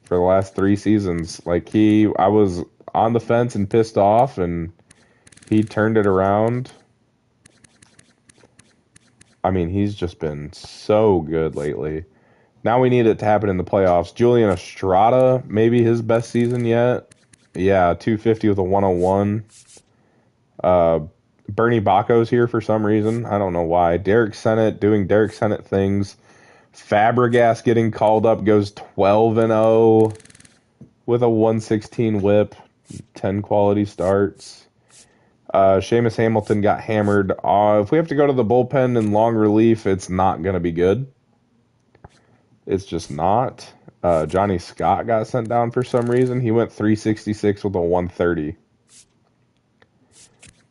for the last 3 seasons. I was on the fence and pissed off, and he turned it around. I mean, he's just been so good lately. Now we need it to happen in the playoffs. Julian Estrada, maybe his best season yet. Yeah, 250 with a 101. Uh, Bernie Bacco's here for some reason. I don't know why. Derek Sennett doing Derek Sennett things. Fabregas getting called up goes 12-0 with a 116 whip, 10 quality starts. Seamus Hamilton got hammered. If we have to go to the bullpen in long relief, it's not going to be good. It's just not. Johnny Scott got sent down for some reason. He went 366 with a 130.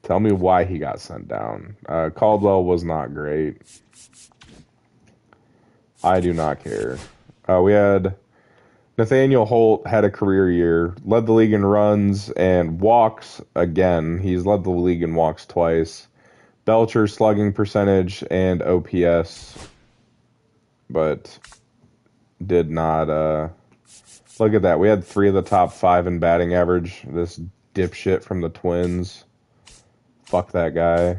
Tell me why he got sent down. Caldwell was not great. I do not care. We had Nathaniel Holt had a career year, led the league in runs and walks again. He's led the league in walks twice. Belcher slugging percentage and OPS, but did not. Look at that. We had 3 of the top 5 in batting average. This dipshit from the Twins. Fuck that guy.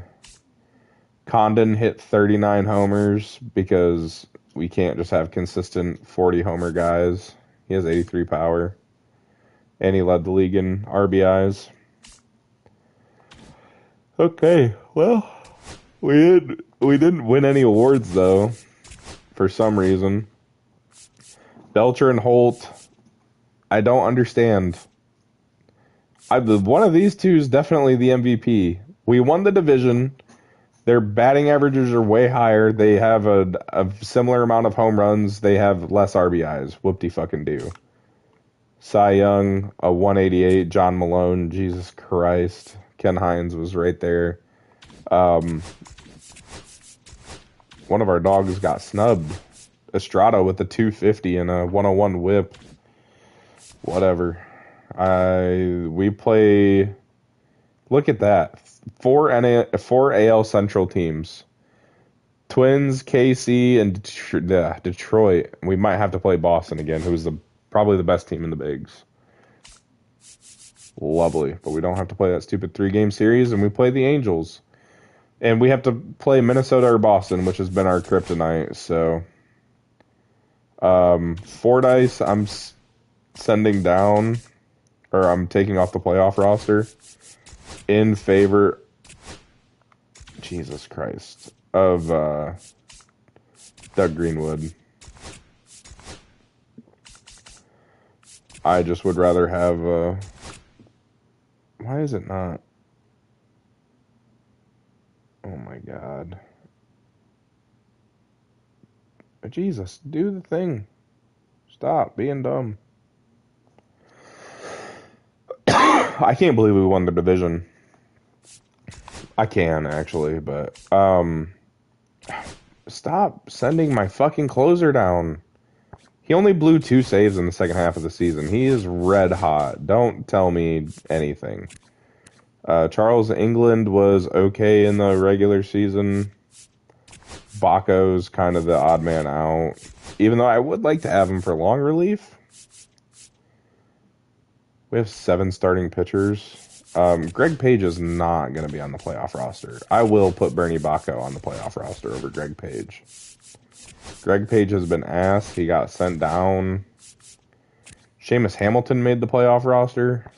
Condon hit 39 homers because we can't just have consistent 40 homer guys. He has 83 power. And he led the league in RBIs. Okay, well, we didn't win any awards though, for some reason. Belcher and Holt, I don't understand. One of these two is definitely the MVP. We won the division. Their batting averages are way higher. They have a similar amount of home runs. They have less RBIs. Whoop-de-fucking-do. Cy Young, a 188. John Malone, Jesus Christ. Ken Hines was right there. One of our dogs got snubbed. Estrada with a 250 and a 101 whip. Whatever. We play... Look at that. 4 AL Central teams. Twins, KC, and Detroit. We might have to play Boston again, who's probably the best team in the bigs. Lovely. But we don't have to play that stupid 3-game series, and we play the Angels. And we have to play Minnesota or Boston, which has been our kryptonite. So, Fordyce, I'm sending down, or I'm taking off the playoff roster in favor, Jesus Christ, of Doug Greenwood. I just would rather have... why is it not? Oh my God. Jesus, do the thing. Stop being dumb. I can't believe we won the division. I can, actually, but... stop sending my fucking closer down. He only blew 2 saves in the second half of the season. He is red hot. Don't tell me anything. Charles England was okay in the regular season. Baco's kind of the odd man out. Even though I would like to have him for long relief. We have 7 starting pitchers. Greg Page is not going to be on the playoff roster. I will put Bernie Bacco on the playoff roster over Greg Page. Greg Page has been asked. He got sent down. Seamus Hamilton made the playoff roster.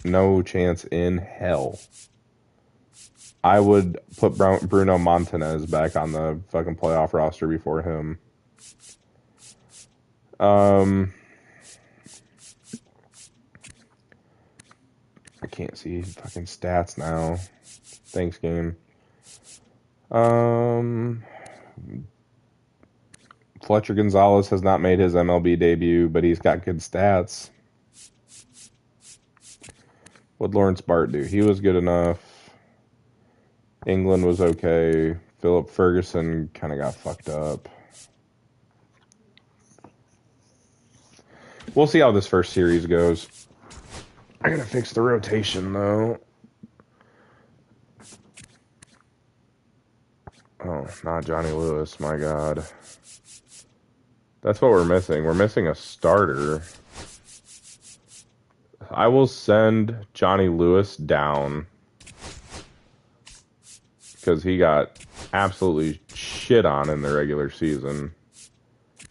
No chance in hell. I would put Bruno Montanez back on the fucking playoff roster before him. I can't see fucking stats now. Thanks, game. Fletcher Gonzalez has not made his MLB debut, but he's got good stats. What'd Lawrence Bart do? He was good enough. England was okay. Philip Ferguson kind of got fucked up. We'll see how this first series goes. I gotta fix the rotation, though. Oh, not Johnny Lewis, my God. That's what we're missing. We're missing a starter. I will send Johnny Lewis down because he got absolutely shit on in the regular season.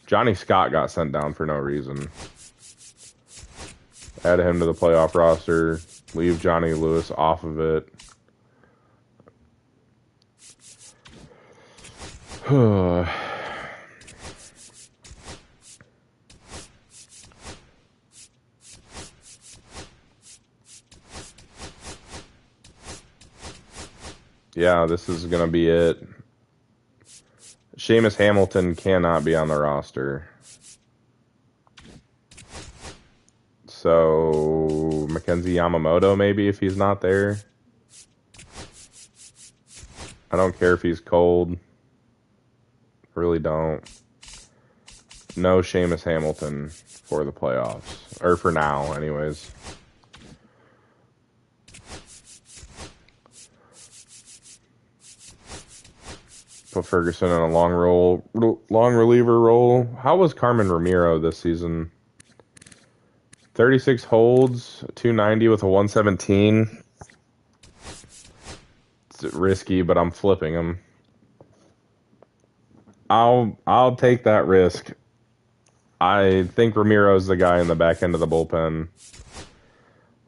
Johnny Scott got sent down for no reason. Add him to the playoff roster. Leave Johnny Lewis off of it. Yeah, this is going to be it. Seamus Hamilton cannot be on the roster. So, Mackenzie Yamamoto, maybe, if he's not there. I don't care if he's cold. Really don't. No Seamus Hamilton for the playoffs. Or for now, anyways. Put Ferguson in a long reliever role. How was Carmen Ramiro this season? 36 holds, 290 with a 117. It's risky, but I'm flipping him. I'll take that risk. I think Ramiro's the guy in the back end of the bullpen.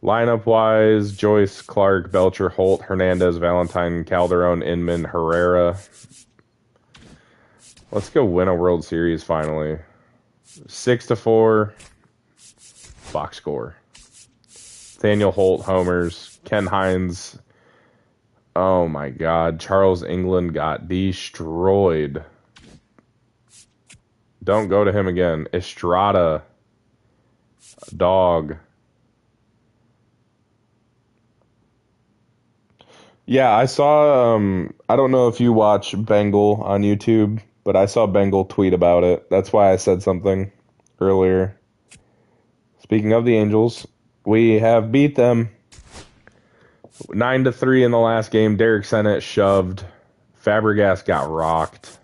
Lineup wise, Joyce, Clark, Belcher, Holt, Hernandez, Valentine, Calderon, Inman, Herrera. Let's go win a World Series finally. 6-4. Box score. Daniel Holt homers. Ken Hines. Oh my God. Charles England got destroyed. Don't go to him again. Estrada. Dog. Yeah, I saw, I don't know if you watch Bengal on YouTube, but I saw Bengal tweet about it. That's why I said something earlier. Speaking of the Angels, we have beat them 9-3 in the last game. Derek Sennett shoved. Fabregas got rocked.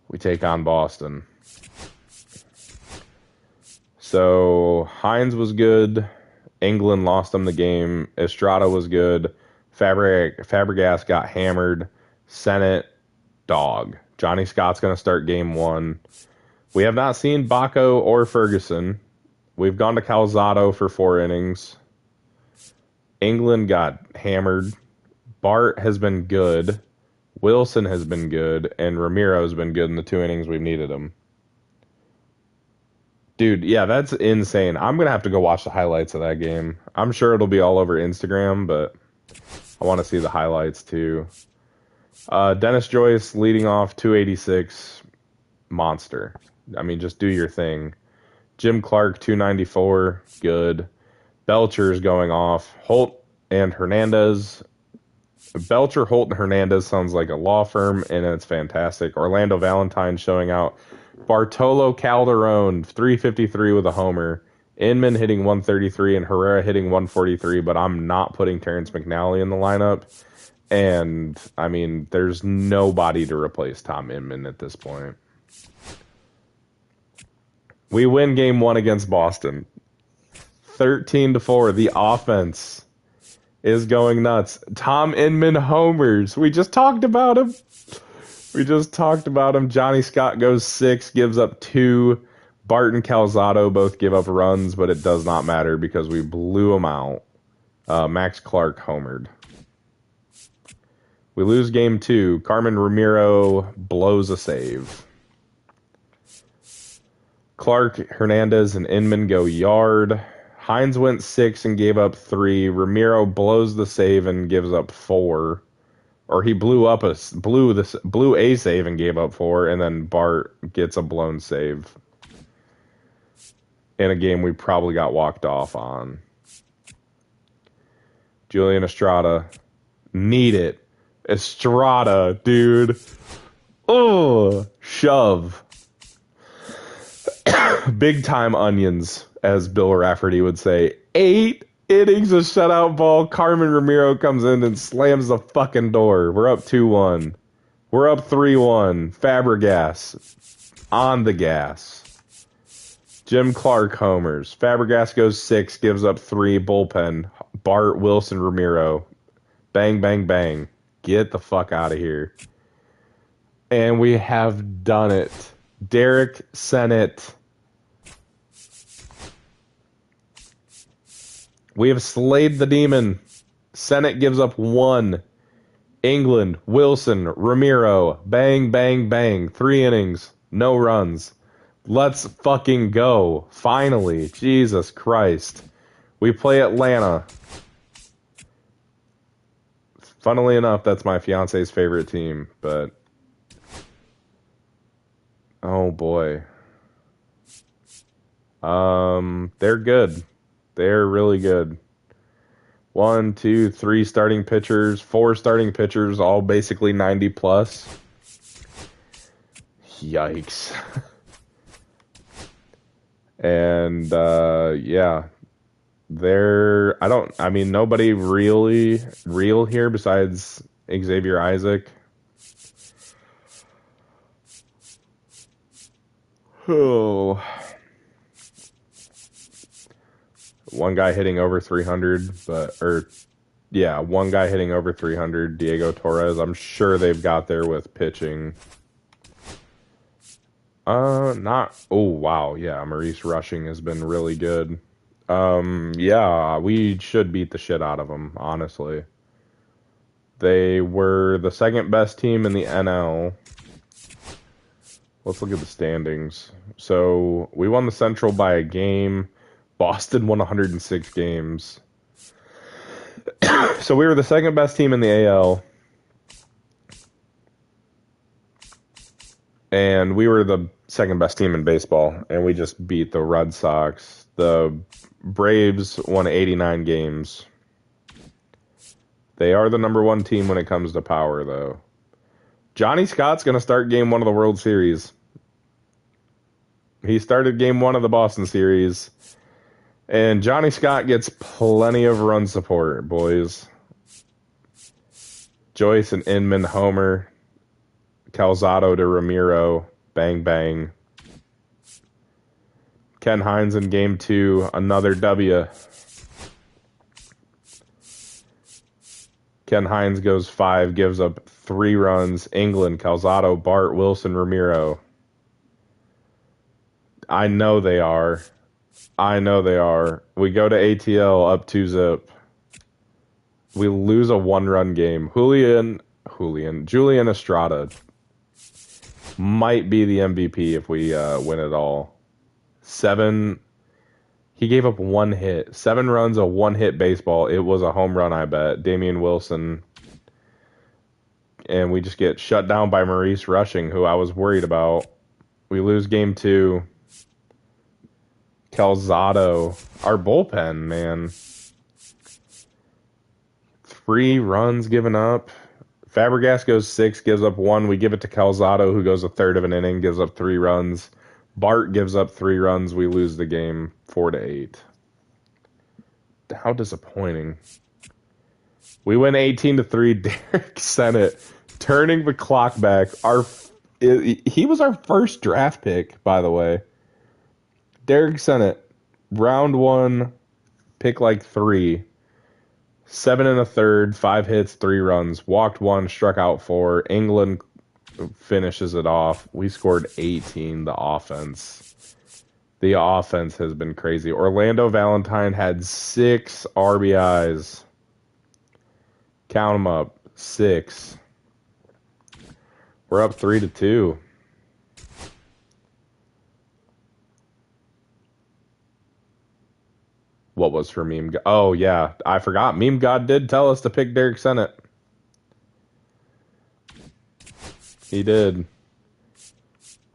We take on Boston. So Hines was good. England lost them the game. Estrada was good. Fabregas got hammered. Sennett, dog. Johnny Scott's going to start game 1. We have not seen Baco or Ferguson. We've gone to Calzado for 4 innings. England got hammered. Bart has been good. Wilson has been good. And Ramiro has been good in the 2 innings we've needed him. Dude, yeah, that's insane. I'm going to have to go watch the highlights of that game. I'm sure it'll be all over Instagram, but I want to see the highlights too. Dennis Joyce leading off 286. Monster. I mean, just do your thing. Jim Clark 294. Good. Belcher's going off. Holt and Hernandez. Belcher, Holt, and Hernandez sounds like a law firm, and it's fantastic. Orlando Valentine showing out. Bartolo Calderon 353 with a homer. Inman hitting 133 and Herrera hitting 143, but I'm not putting Terrence McNally in the lineup. And, I mean, there's nobody to replace Tom Inman at this point. We win game 1 against Boston. 13-4. The offense is going nuts. Tom Inman homers. We just talked about him. Johnny Scott goes 6, gives up 2. Bart and Calzado both give up runs, but it does not matter because we blew them out. Max Clark homered. We lose game 2. Carmen Ramiro blows a save. Clark, Hernandez, and Inman go yard. Hines went 6 and gave up 3. Ramiro blows the save and gives up 4. Or he blew a save and gave up 4, and then Bart gets a blown save in a game we probably got walked off on. Julian Estrada. Need it. Estrada, dude. Oh, shove. Big time onions, as Bill Rafferty would say. 8 innings of shutout ball. Carmen Ramiro comes in and slams the fucking door. We're up 2-1. We're up 3-1. Fabregas on the gas. Jim Clark homers. Fabregas goes 6, gives up 3. Bullpen. Bart, Wilson, Ramiro. Bang, bang, bang. Get the fuck out of here. And we have done it. Derek Sennett. We have slayed the demon. Sennett gives up 1. England, Wilson, Ramiro. Bang, bang, bang. 3 innings. No runs. Let's fucking go. Finally. Jesus Christ. We play Atlanta. Funnily enough, that's my fiance's favorite team, but oh boy. They're good. They're really good. 1, 2, 3 starting pitchers, 4 starting pitchers, all basically 90 plus. Yikes. And yeah. Nobody really real here besides Xavier Isaac. Oh. One guy hitting over 300, one guy hitting over 300, Diego Torres. I'm sure they've got there with pitching. Maurice Rushing has been really good. We should beat the shit out of them, honestly. They were the second best team in the NL. Let's look at the standings. So, we won the Central by a game. Boston won 106 games. So, we were the second best team in the AL. And we were the second best team in baseball. And we just beat the Red Sox. The Braves won 89 games. They are the number 1 team when it comes to power, though. Johnny Scott's going to start Game 1 of the World Series. He started Game 1 of the Boston series. And Johnny Scott gets plenty of run support, boys. Joyce and Inman homer. Calzado to Ramiro. Bang, bang. Ken Hines in Game 2, another W. Ken Hines goes 5, gives up 3 runs. England, Calzado, Bart, Wilson, Ramiro. I know they are. We go to ATL up 2-zip. We lose a 1-run game. Julian Estrada might be the MVP if we win it all. 7. He gave up 1 hit. 7 runs, a 1-hit baseball. It was a home run, I bet. Damian Wilson. And we just get shut down by Maurice Rushing, who I was worried about. We lose Game 2. Calzado. Our bullpen, man. 3 runs given up. Fabregas goes 6, gives up 1. We give it to Calzado, who goes a third of an inning, gives up 3 runs. Bart gives up 3 runs. We lose the game 4-8. How disappointing. We win 18-3. Derek Sennett turning the clock back. He was our first draft pick, by the way. Derek Sennett, round 1, pick 3. 7 1/3, 5 hits, 3 runs. Walked 1, struck out 4. England finishes it off. We scored 18. The offense has been crazy. Orlando Valentine had 6 RBIs. Count them up. 6. We're up 3-2. What was for Meme God? Oh, yeah. I forgot. Meme God did tell us to pick Derek Sennett. He did.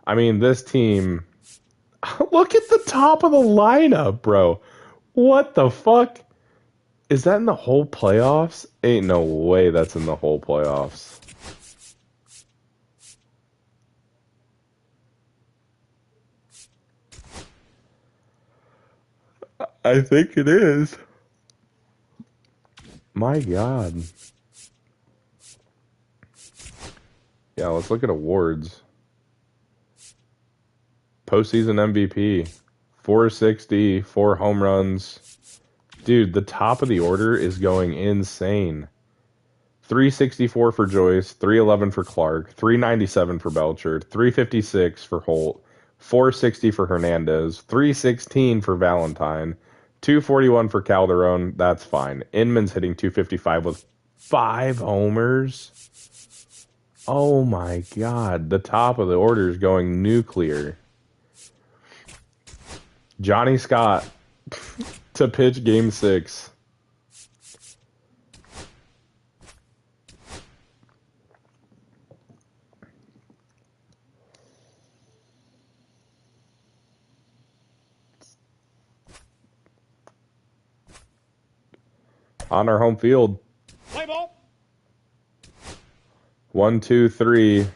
I mean, this team... Look at the top of the lineup, bro. What the fuck? Is that in the whole playoffs? Ain't no way that's in the whole playoffs. I think it is. My God. Yeah, let's look at awards. Postseason MVP, 460, 4 home runs. Dude, the top of the order is going insane. 364 for Joyce, 311 for Clark, 397 for Belcher, 356 for Holt, 460 for Hernandez, 316 for Valentine, 241 for Calderon. That's fine. Inman's hitting 255 with 5 homers. Oh my God. The top of the order is going nuclear. Johnny Scott to pitch game 6. On our home field. Play ball. 1, 2, 3.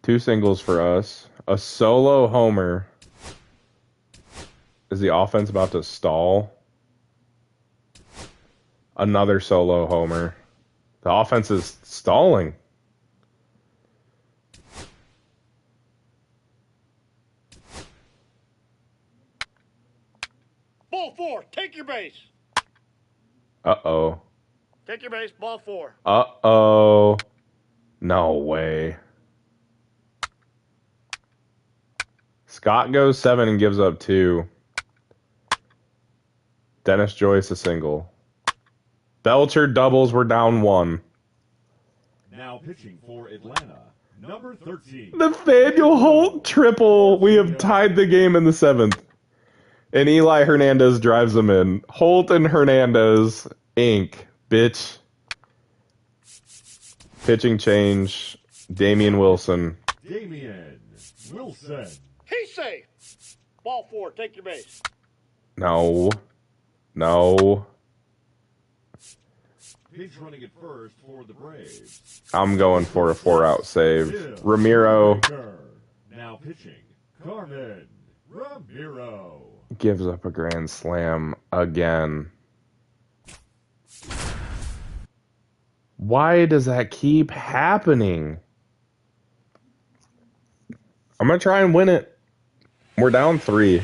2 singles for us. A solo homer. Is the offense about to stall? Another solo homer. The offense is stalling. Ball 4. Take your base. Uh-oh. Take your base. Ball 4. Uh-oh. No way. Scott goes 7 and gives up 2. Dennis Joyce a single. Belcher doubles. We're down 1. Now pitching for Atlanta, number 13. Nathaniel Holt triple. We have tied the game in the 7th. And Eli Hernandez drives them in. Holt and Hernandez, Inc. Bitch. Pitching change. Damian Wilson. Damian Wilson. He's safe. Ball 4. Take your base. No. No. He's running at first for the Braves. I'm going for a 4-out save. Ramiro Now pitching, Carmen Ramiro. gives up a grand slam again. Why does that keep happening? I'm going to try and win it. We're down 3.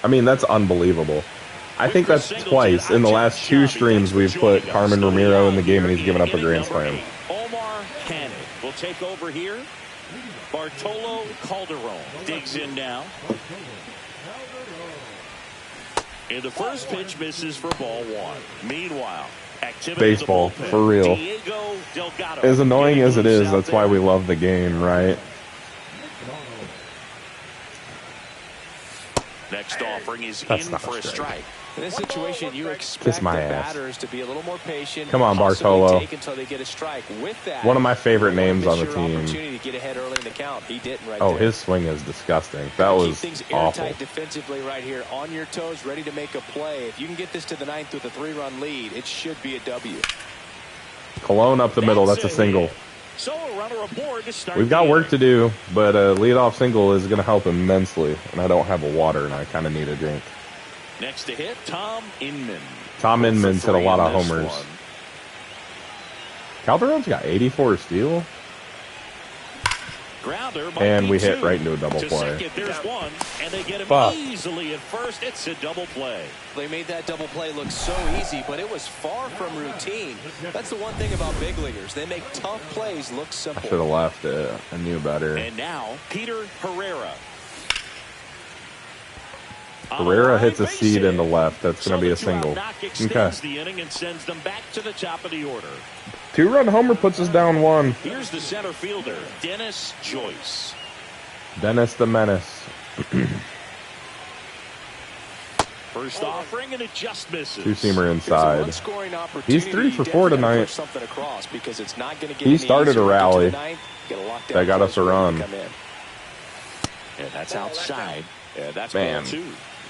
I mean, that's unbelievable. I think that's twice in the last 2 streams we've put Carmen Ramiro in the game and he's given up a grand slam. Omar Cannon will take over here. Bartolo Calderon digs in now. And the first pitch misses for ball 1. Meanwhile, activity Baseball, for real. As annoying as it is, that's why we love the game, right? Next offering is That's in not for a strike. In this situation, you expect Kiss the my ass. batters to be a little more patient. Come on, possibly Bartolo. take until they get a strike. With that, One of my favorite names on the your team. opportunity to get ahead early in the count. He didn't right Oh, there. his swing is disgusting. That Keep was things awful. airtight defensively right here, on your toes, ready to make a play. If you can get this to the 9th with a 3-run lead, it should be a W. Cologne up the middle. That's a single. So a runner aboard to start. We've got work to do, but a leadoff single is going to help immensely. And I don't have a water, and I kind of need a drink. Next to hit, Tom Inman. Tom Inman's hit a lot of homers. One. Calderon's got 84 steal. Grounder And we might be hit 2. right into a double To play. second, there's 1, and they get him Fuck. easily at first. It's a double play. They made that double play look so easy, but it was far from routine. That's the one thing about big leaguers. They make tough plays look simple. Should have left it. I knew better. And now, Peter Herrera. Herrera hits a seed in the left. That's going to be a single. Okay. The inning and sends them back to the top of the order. 2-run homer puts us down 1. Here's the center fielder, Dennis Joyce. Dennis the Menace. First offering, and it just misses. Two-seamer inside. He's 3 for 4 tonight. He started a rally that got us a run. And that's outside. Yeah, that's Man. ball 2.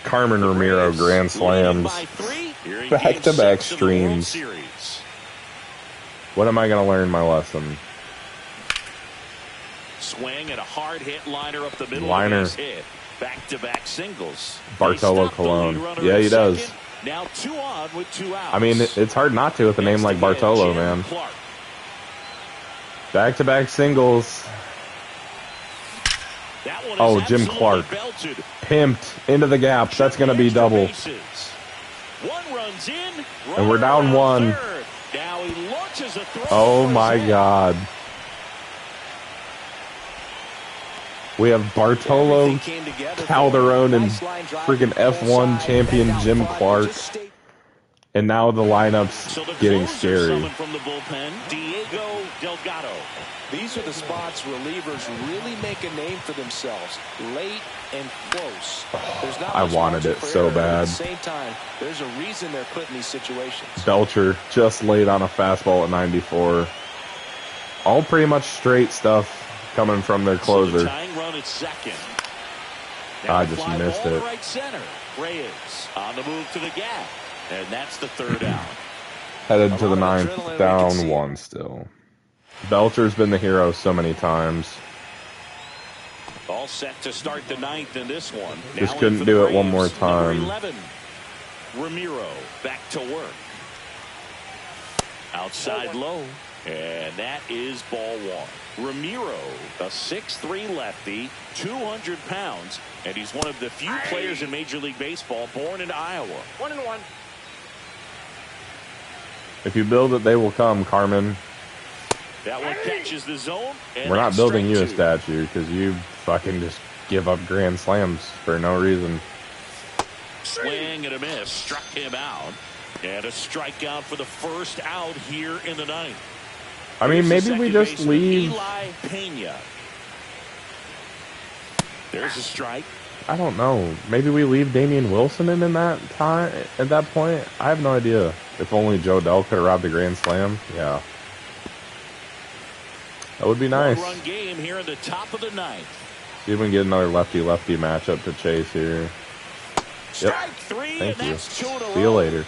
Carmen Ramiro grand slams. Back-to-back streams. When am I going to learn my lesson? Swing and a hard hit liner up the middle. Liner. Hit. Back-to-back singles. Bartolo Colon. Yeah, he does. Now 2 on with 2 outs. I mean, it's hard not to with a name like Bartolo, man. Back-to-back singles. Oh, Jim Clark. Pimped into the gap. That's going to be double. One runs in. And we're down one. Now he launches a throw. Oh, my God. We have Bartolo Calderon and freaking F1 champion Jim Clark. And now the lineup's getting scary. From the bullpen, Diego Delgado. These are the spots relievers really make a name for themselves, late and close. There's not I much wanted margin it for so error, but bad. At the same time, there's a reason they're put in these situations. Belcher just laid on a fastball at 94. All pretty much straight stuff coming from their closer. So the tying run at second. I just missed it. Right center. Reyes on the move to the gap. And that's the third out. Headed to the ninth, down one still. Belcher's been the hero so many times. All set to start the ninth in this one. Just Now couldn't do it one more time. 11. Ramiro back to work. Outside low. And that is ball one. Ramiro, a 6'3 lefty, 200 pounds, and he's one of the few players in Major League Baseball born in Iowa. 1-1. If you build it, they will come, Carmen. That one catches the zone. We're not building you a statue because you fucking just give up grand slams for no reason. Swing and a miss. Struck him out. And a strikeout for the first out here in the ninth. I mean, maybe we just Baseman, leave. Eli Pena. There's a strike. I don't know. Maybe we leave Damian Wilson in that time. At that point, I have no idea. If only Joe Dell could have robbed a grand slam. Yeah, that would be nice. One-run game here in the top of the ninth. See if we can get another lefty-lefty matchup to chase here. Strike three, Thank and you. that's 2 in a row. See you later.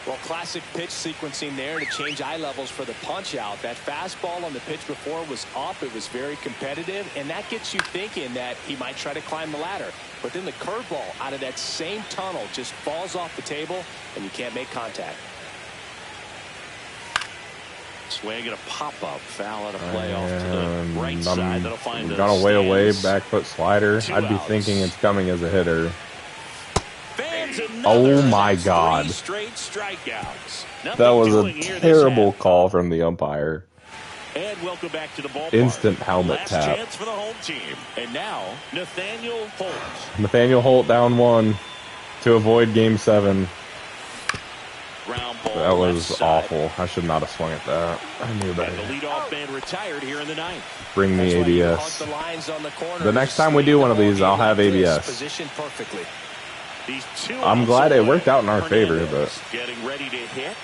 Well, classic pitch sequencing there to change eye levels for the punch out. That fastball on the pitch before was up. It was very competitive, and that gets you thinking that he might try to climb the ladder. But then the curveball out of that same tunnel just falls off the table, and you can't make contact. Swing and a pop-up. Foul out of play off to the right side. That'll find got a way away, stands. back foot slider. I'd be outs. thinking it's coming as a hitter. Fans Oh another. my That's God. 3 straight strikeouts. That Nothing was doing a here this terrible half. call from the umpire. And welcome back to the ballpark. Instant helmet Last tap. chance for the home team. And now, Nathaniel Holt. Nathaniel Holt down one to avoid Game 7. Ground ball That was left side. awful. I should not have swung at that. I knew And the better. leadoff man retired here in the ninth. Bring me That's why you ABS. hug the lines on the corners. The next time we do one of these, I'll have ABS. Positioned perfectly. These two I'm outs glad it away. worked out in our favor, Hernandez but getting ready to hit.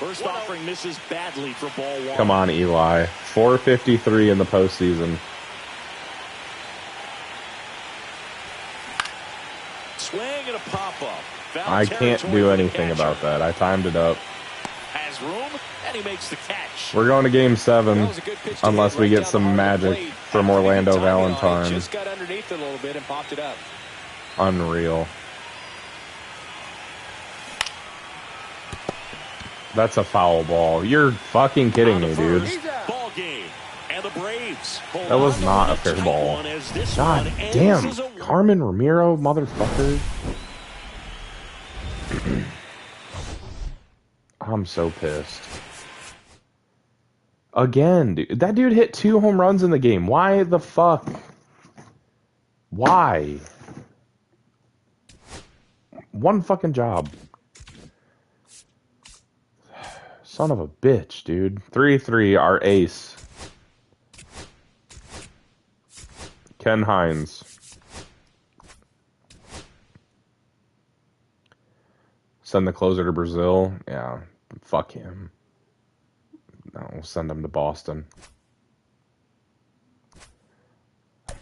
First offering misses badly for ball one. come on, Eli. 453 in the postseason. Swing and a pop-up. Foul I can't territory do for the anything catcher. about that. I timed it up. Has room, and he makes the catch. We're going to Game 7, That was a good pitch to unless hit we right get down the some heart of the magic plate. from After Orlando the timing on it, Valentine. Just got underneath it a little bit and popped it up. Unreal. That's a foul ball. You're fucking kidding On the me, dude. first, ball game. And the Braves. hold That was on to not the a fair tight ball. one as this God one ends damn. as a Carmen Ramiro, motherfucker. I'm so pissed. Again, dude. That dude hit 2 home runs in the game. Why the fuck? Why? One fucking job. Son of a bitch, dude. 3-3, our ace. Ken Hines. Send the closer to Brazil. Yeah, fuck him. No, we'll send him to Boston.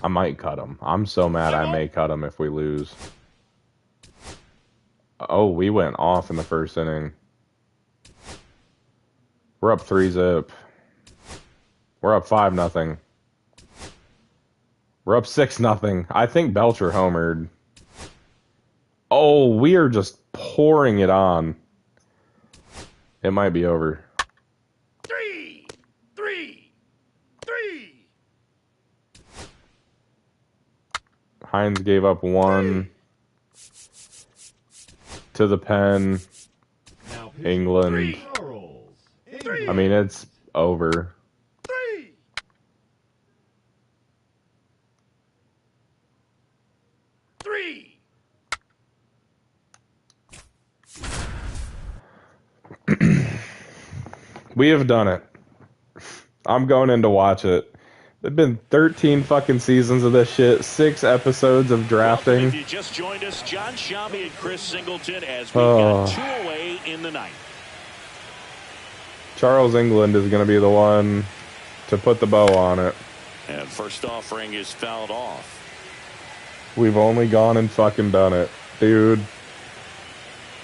I might cut him. I'm so mad I may cut him if we lose. Oh, we went off in the first inning. We're up 3-0. We're up 5-0. We're up 6-0. I think Belcher homered. Oh, we are just pouring it on. It might be over. 3, 3, 3. Hines gave up 1 to the pen. Now pitching England. Charles. I mean, it's over. 3. 3. We have done it. I'm going in to watch it. There've been 13 fucking seasons of this shit, 6 episodes of Welcome, drafting. if you just joined us, John Shambi and Chris Singleton as we've got 2 away in the ninth. Charles England is going to be the one to put the bow on it. And first offering is fouled off. We've only gone and fucking done it. Dude,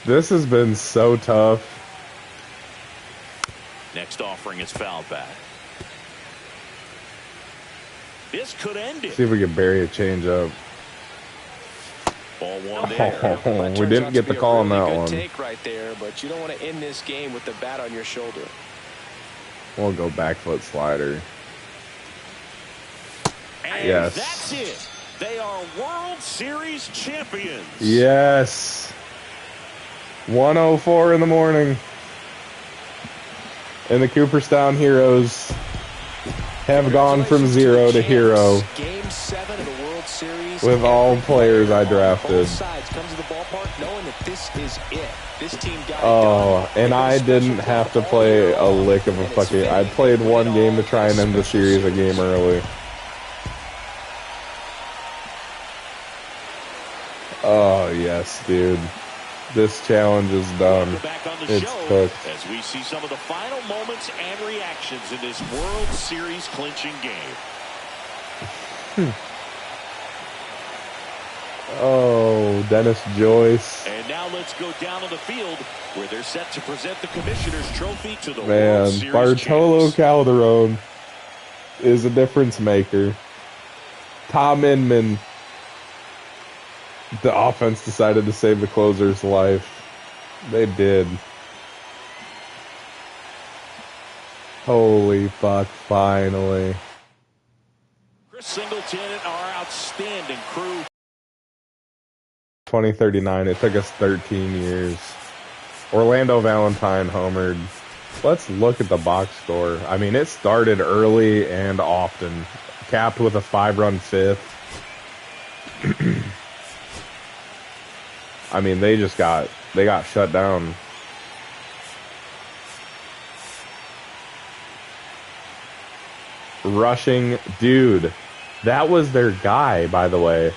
this has been so tough. Next offering is fouled back. This could end it. See if we can bury a change up. Ball 1 there. Oh, we didn't get the call on that one. Take right there, but you don't want to end this game with the bat on your shoulder. We'll go back foot slider. And Yes. that's it. They are World Series champions. Yes. 1:04 in the morning. And the Cooperstown Heroes have gone from 0 to hero Game 7 of the World Series. with all players I drafted. Both sides come to the ballpark knowing that this is it. This team got it Oh, done. and I didn't have to play a lick of a fucking... I played one game to try and end the series a game early. Oh, yes, dude. This challenge is done. Back on the It's show cooked. as we see some of the final moments and reactions in this World Series clinching game. Oh, Dennis Joyce. And now let's go down on the field where they're set to present the Commissioner's Trophy to the World Man, Series Bartolo champs. Calderon is a difference maker. Tom Inman. The offense decided to save the closer's life. They did. Holy fuck, finally. Chris Singleton and our outstanding crew. 2039, it took us 13 years. Orlando Valentine homered. Let's look at the box score. I mean, it started early and often. Capped with a 5-run fifth. I mean, they got shut down. Rushing, dude, that was their guy, by the way.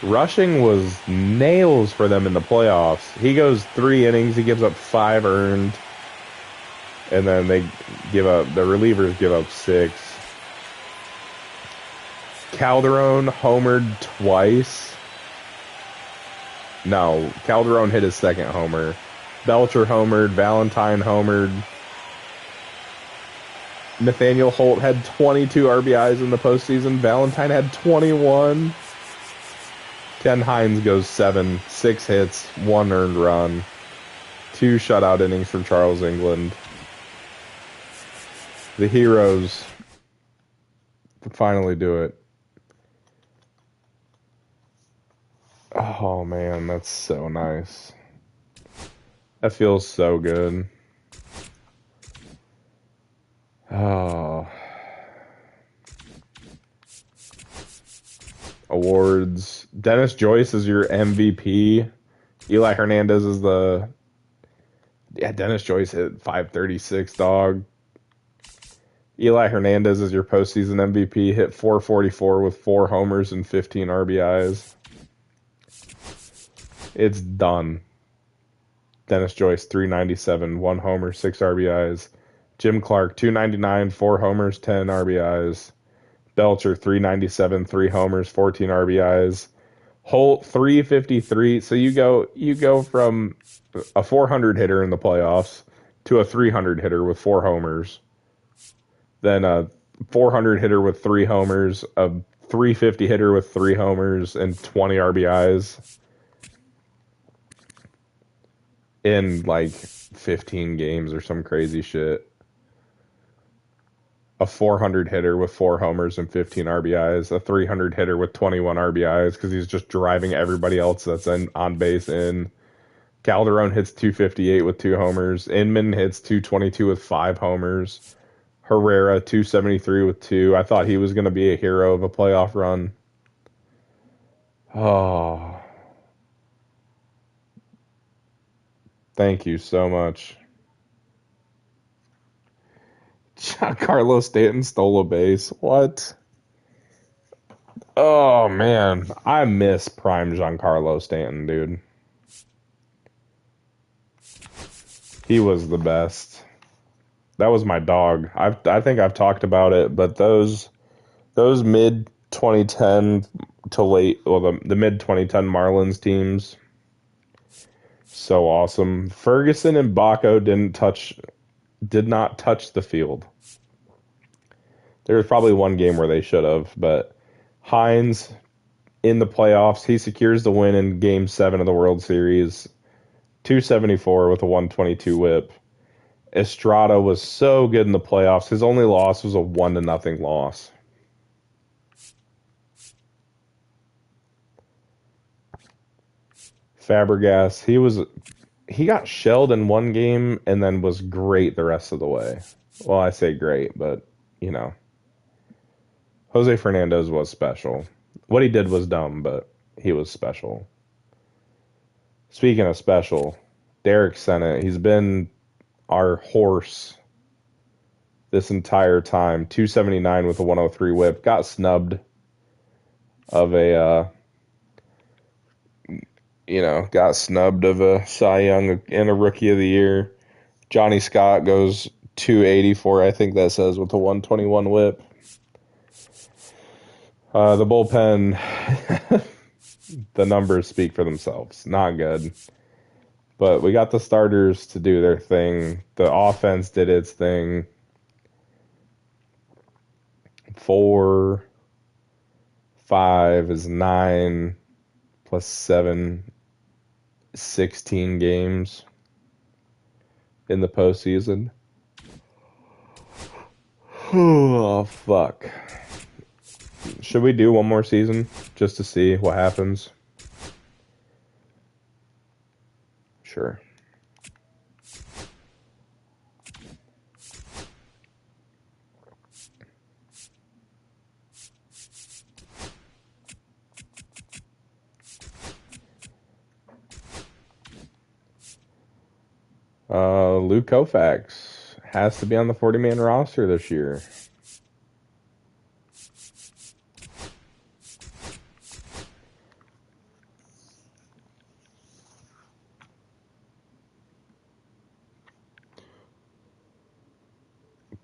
Rushing was nails for them in the playoffs. He goes 3 innings, he gives up 5 earned, and then the relievers give up 6. Calderon homered twice. No, Calderon hit his second homer. Belcher homered, Valentine homered. Nathaniel Holt had 22 RBIs in the postseason. Valentine had 21. Ken Hines goes 7, 6 hits, 1 earned run. 2 shutout innings from Charles England. The Heroes finally do it. Oh man, that's so nice. That feels so good. Oh. Awards. Dennis Joyce is your MVP. Eli Hernandez is the... Yeah, Dennis Joyce hit 536, dog. Eli Hernandez is your postseason MVP. Hit 444 with 4 homers and 15 RBIs. It's done. Dennis Joyce, 397, 1 homer, 6 RBIs. Jim Clark, 299, 4 homers, 10 RBIs. Belcher, 397, 3 homers, 14 RBIs. Holt, 353. So you go from a 400 hitter in the playoffs to a 300 hitter with 4 homers. Then a 400 hitter with 3 homers, a 350 hitter with 3 homers and 20 RBIs. In like 15 games or some crazy shit. a 400 hitter with 4 homers and 15 RBIs, a 300 hitter with 21 RBIs because he's just driving everybody else that's on base in. Calderon hits 258 with 2 homers. Inman hits 222 with 5 homers. Herrera 273 with 2. I thought he was going to be a hero of a playoff run. Oh. Thank you so much. Giancarlo Stanton stole a base. What? Oh, man. I miss prime Giancarlo Stanton, dude. He was the best. That was my dog. I think I've talked about it, but those mid 2010 to late, well, the mid 2010 Marlins teams, so awesome. Ferguson and Baco did not touch the field. There was probably one game where they should have, but Hines in the playoffs, he secures the win in Game 7 of the World Series, 274 with a 122 whip. Estrada was so good in the playoffs. His only loss was a 1-0 loss. Fabregas, he got shelled in one game and then was great the rest of the way. Well, I say great, but Jose Fernandez was special. What he did was dumb, but he was special. Speaking of special, Derek Sennett, he's been our horse this entire time. 279 with a 103 whip. Got snubbed of a Cy Young and a Rookie of the Year. Johnny Scott goes 284, I think that says, with a 121 whip. The bullpen, the numbers speak for themselves. Not good. But we got the starters to do their thing. The offense did its thing. 4, 5 is 9, plus 7, 16 games in the postseason. Oh, fuck. Should we do one more season just to see what happens? Sure. Luke Koufax has to be on the 40-man roster this year.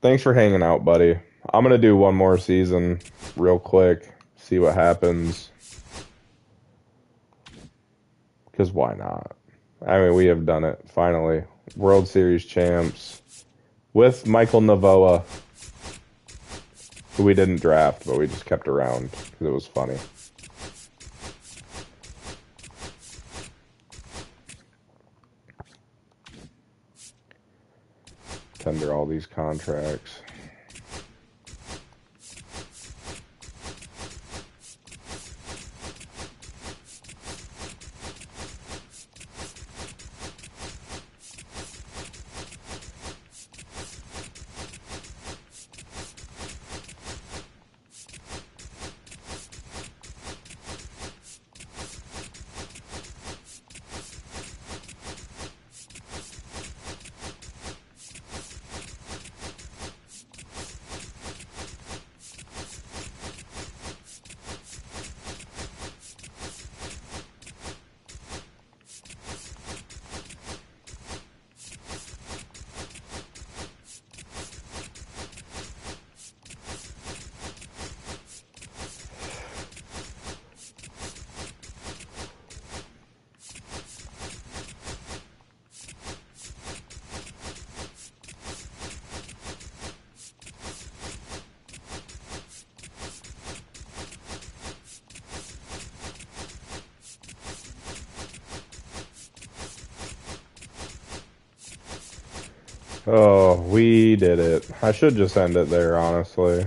Thanks for hanging out, buddy. I'm going to do one more season real quick, see what happens. Because why not? I mean, we have done it, finally. World Series champs with Michael Navoa, who we didn't draft, but we just kept around because it was funny. Tender all these contracts. Oh, we did it. I should just end it there, honestly.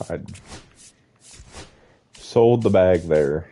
I sold the bag there.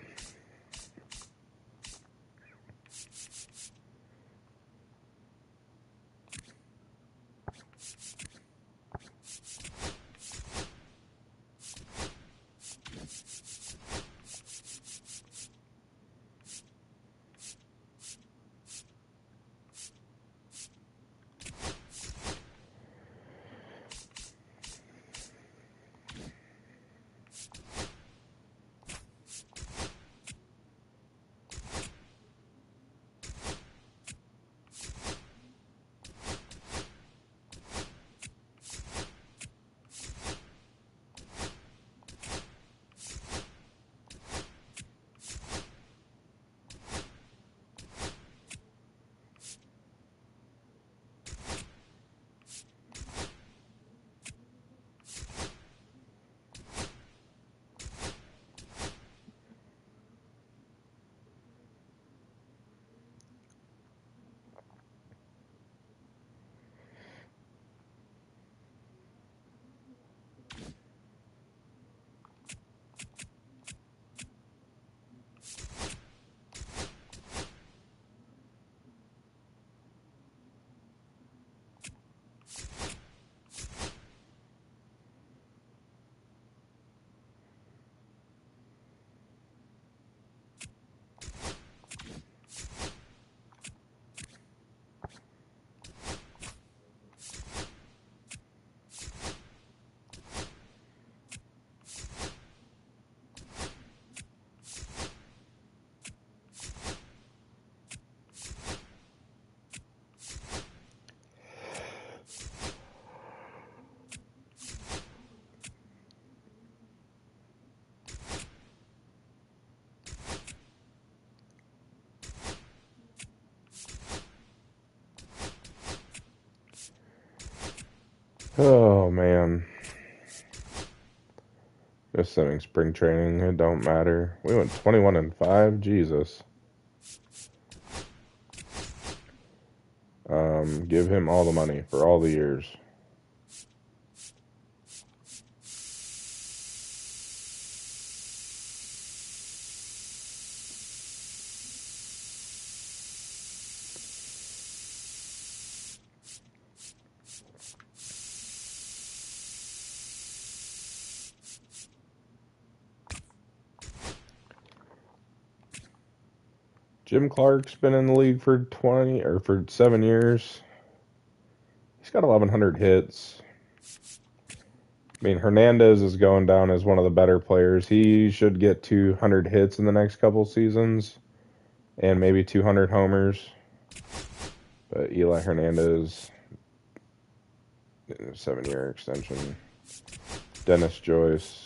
Oh, man. Just sending spring training, it don't matter. We went 21-5, Jesus. Give him all the money for all the years. Jim Clark's been in the league for 7 years. He's got 1,100 hits. I mean, Hernandez is going down as one of the better players. He should get 200 hits in the next couple seasons and maybe 200 homers. But Eli Hernandez, 7-year extension. Dennis Joyce.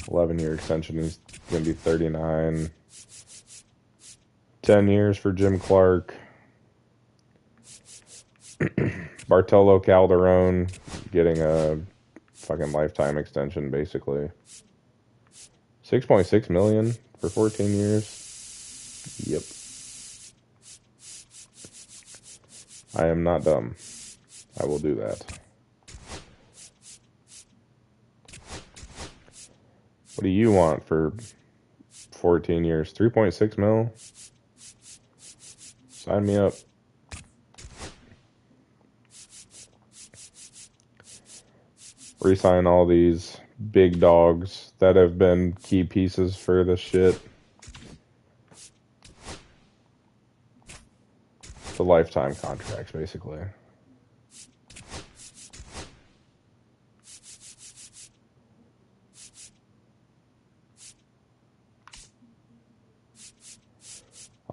11-year extension. He's going to be 39. 10 years for Jim Clark. Bartolo Calderon getting a fucking lifetime extension, basically. 6.6 million for 14 years. Yep. I am not dumb. I will do that. What do you want for 14 years? 3.6 mil? Sign me up. Resign all these big dogs that have been key pieces for this shit. The lifetime contracts, basically.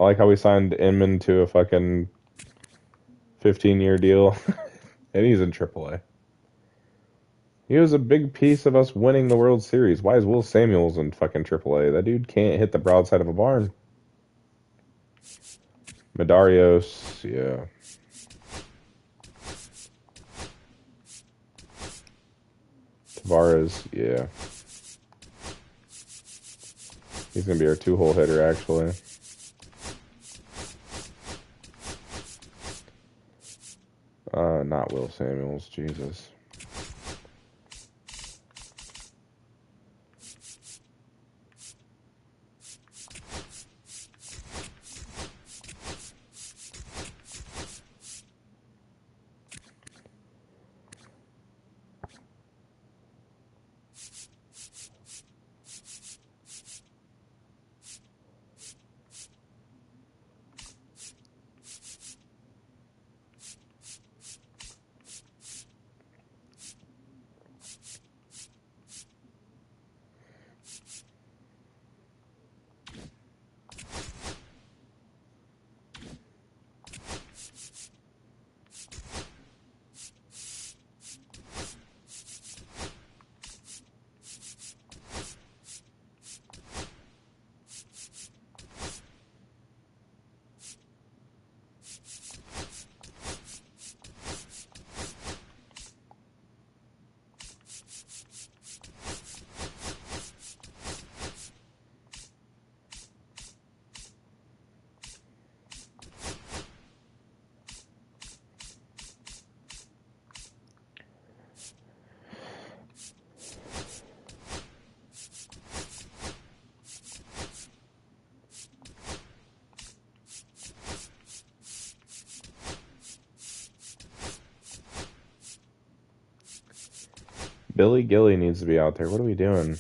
I like how we signed Inman to a fucking 15-year deal, and he's in AAA. He was a big piece of us winning the World Series. Why is Will Samuels in fucking AAA? That dude can't hit the broadside of a barn. Medarios, yeah. Tavares, yeah. He's going to be our two-hole hitter, actually. Not Will Samuels, Jesus. Billy Gilly needs to be out there. What are we doing?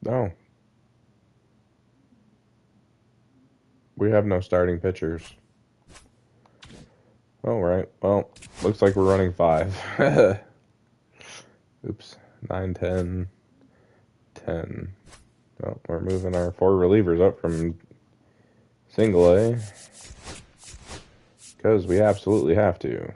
No. We have no starting pitchers. All right. Well, looks like we're running 5. Oops. 9, 10, 10. Well, we're moving our 4 relievers up from single A. Because we absolutely have to.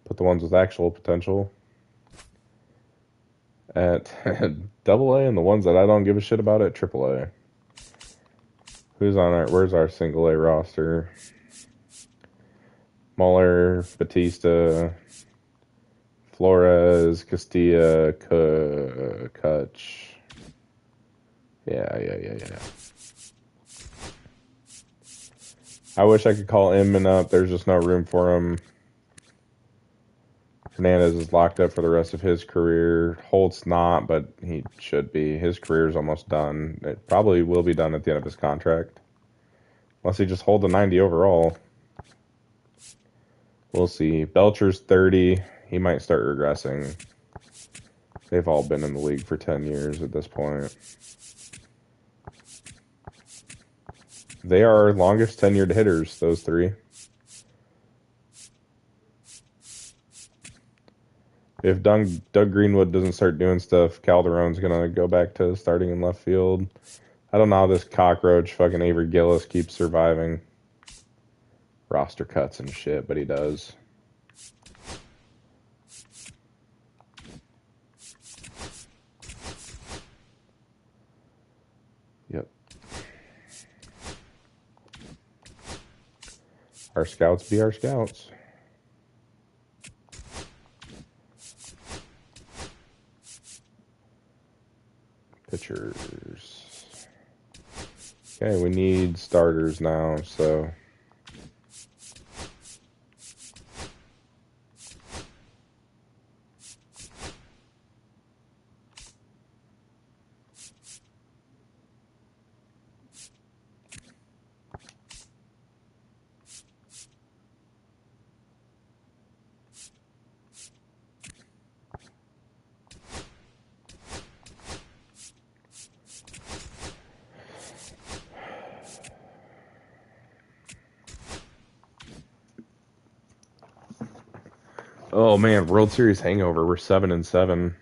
Put the ones with actual potential at double A and the ones that I don't give a shit about at triple A. Where's our single A roster? Muller, Batista, Flores, Castilla, Kutch. Yeah. I wish I could call Inman up. There's just no room for him. Hernandez is locked up for the rest of his career. Holt's not, but he should be. His career's almost done. It probably will be done at the end of his contract. Unless he just holds a 90 overall. We'll see. Belcher's 30. He might start regressing. They've all been in the league for 10 years at this point. They are our longest tenured hitters, those 3. If Doug Greenwood doesn't start doing stuff, Calderon's going to go back to starting in left field. I don't know how this cockroach fucking Avery Gillis keeps surviving. Roster cuts and shit, but he does. Yep. Our scouts be our scouts. Pitchers. Okay, we need starters now, so. Oh man, World Series hangover. We're 7-7.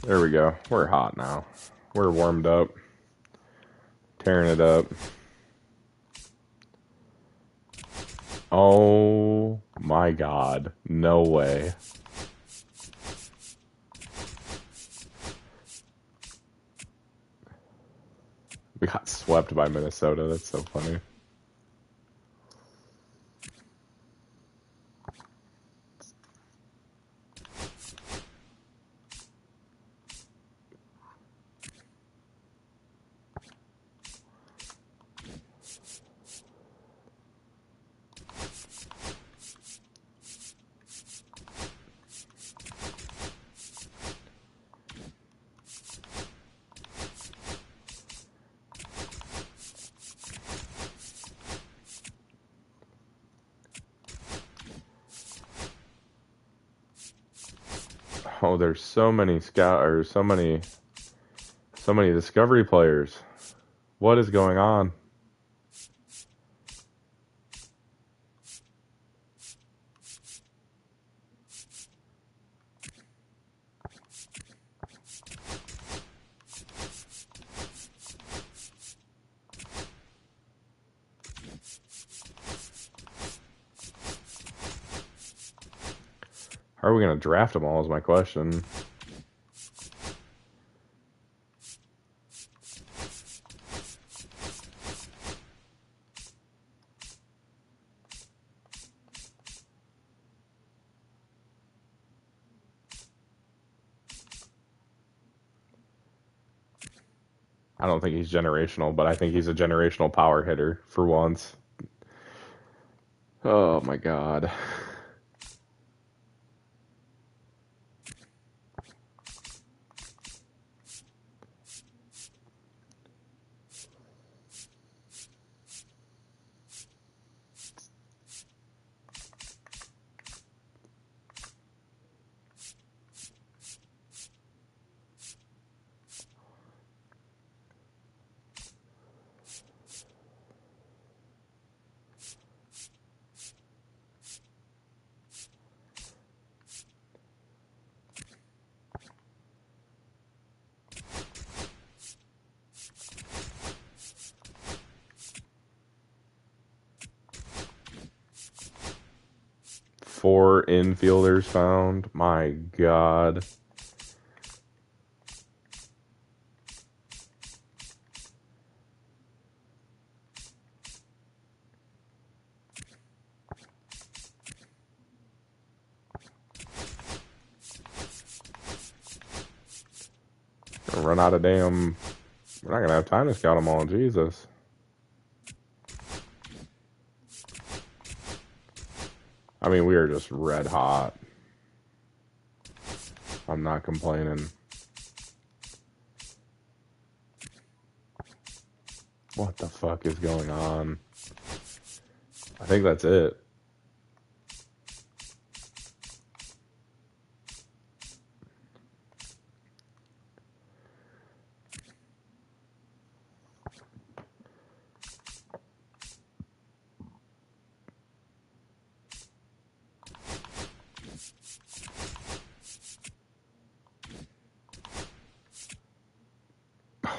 There we go. We're hot now. We're warmed up. Tearing it up. Oh my god. No way. We got swept by Minnesota. That's so funny. Oh, there's so many so many Discovery players. What is going on? How are we going to draft them all is my question. I don't think he's generational, but I think he's a generational power hitter for once. Oh my god. Four infielders found. My god. Gonna run out of damn. We're not gonna have time to scout them all. Jesus. I mean, we are just red hot. I'm not complaining. What the fuck is going on? I think that's it.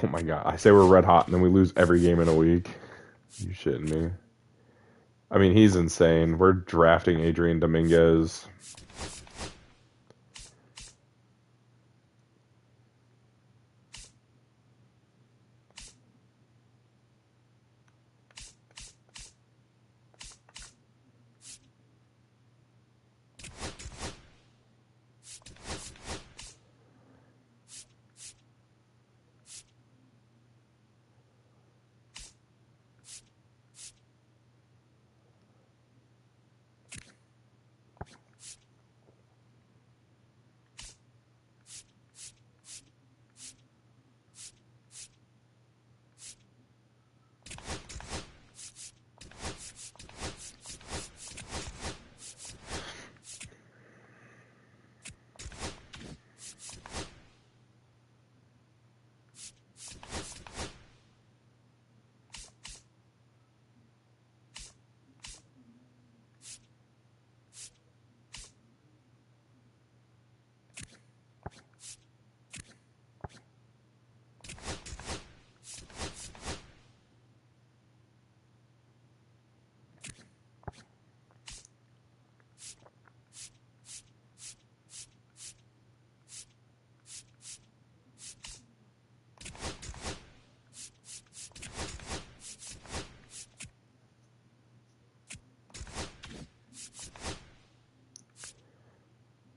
Oh my god. I say we're red hot and then we lose every game in a week. You shitting me? I mean, he's insane. We're drafting Adrian Dominguez.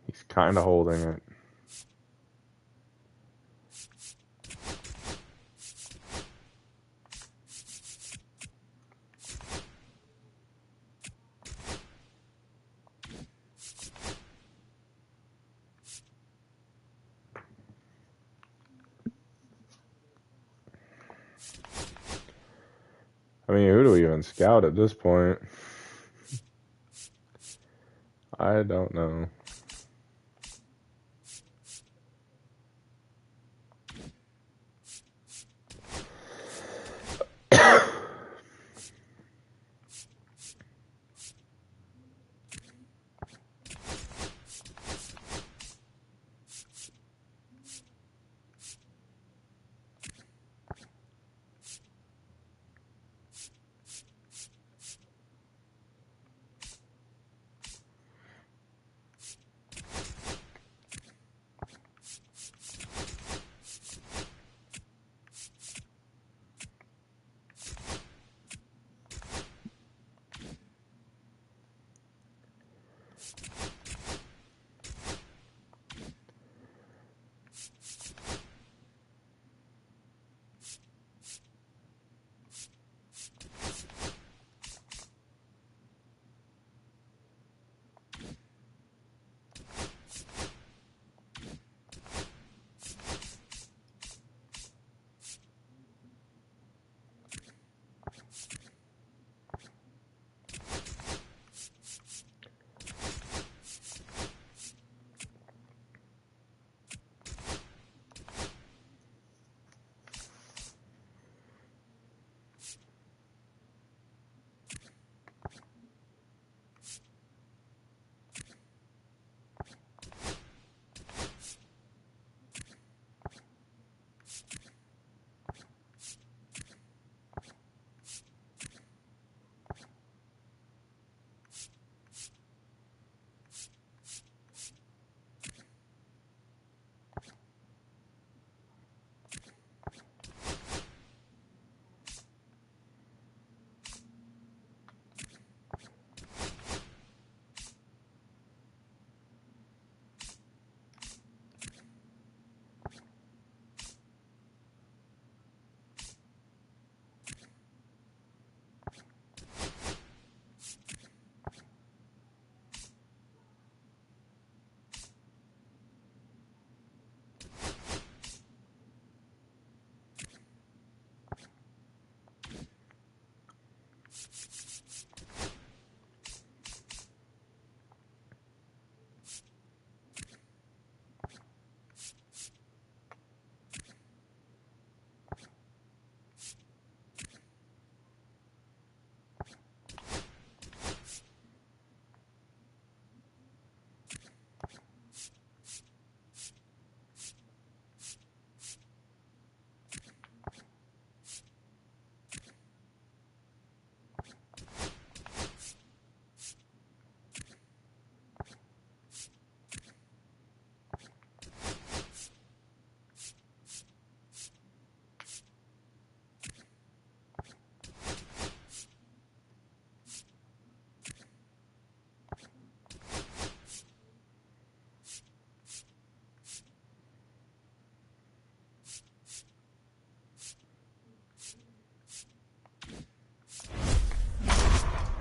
He's kind of holding it. I mean, who do we even scout at this point? I don't know.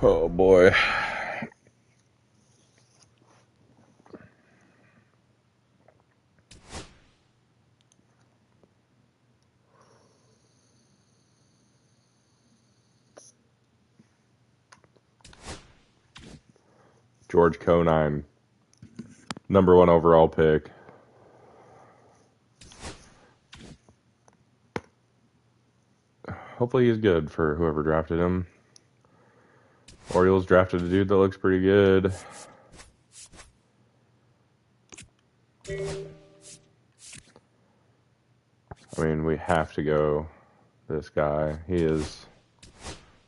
Oh boy. George Conine, #1 overall pick. Hopefully he's good for whoever drafted him. Orioles drafted a dude that looks pretty good. I mean, we have to go this guy. He is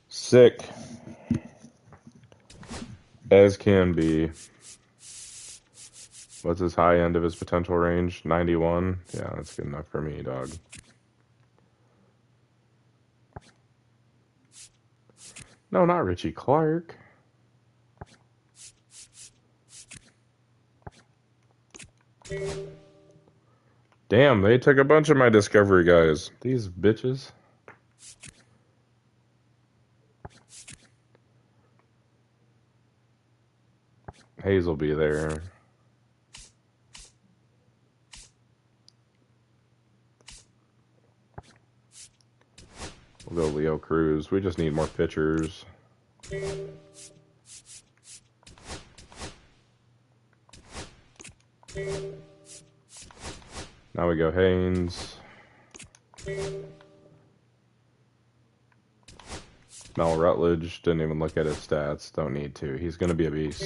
sick as can be. What's his high end of his potential range? 91? Yeah, that's good enough for me, dog. No, not Richie Clark. Damn, they took a bunch of my Discovery guys. These bitches. Hayes will be there. We'll go Leo Cruz. We just need more pitchers. Now we go Haynes. Mel Rutledge. Didn't even look at his stats. Don't need to. He's going to be a beast.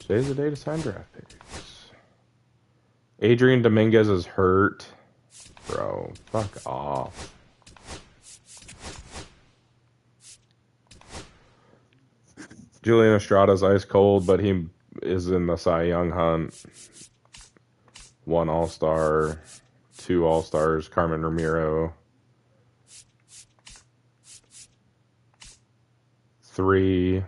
Today's the day to sign draft picks. Adrian Dominguez is hurt. Bro, fuck off. Julian Estrada's ice cold, but he is in the Cy Young hunt. 1 All-Star, 2 All-Stars, Carmen Ramiro. 3,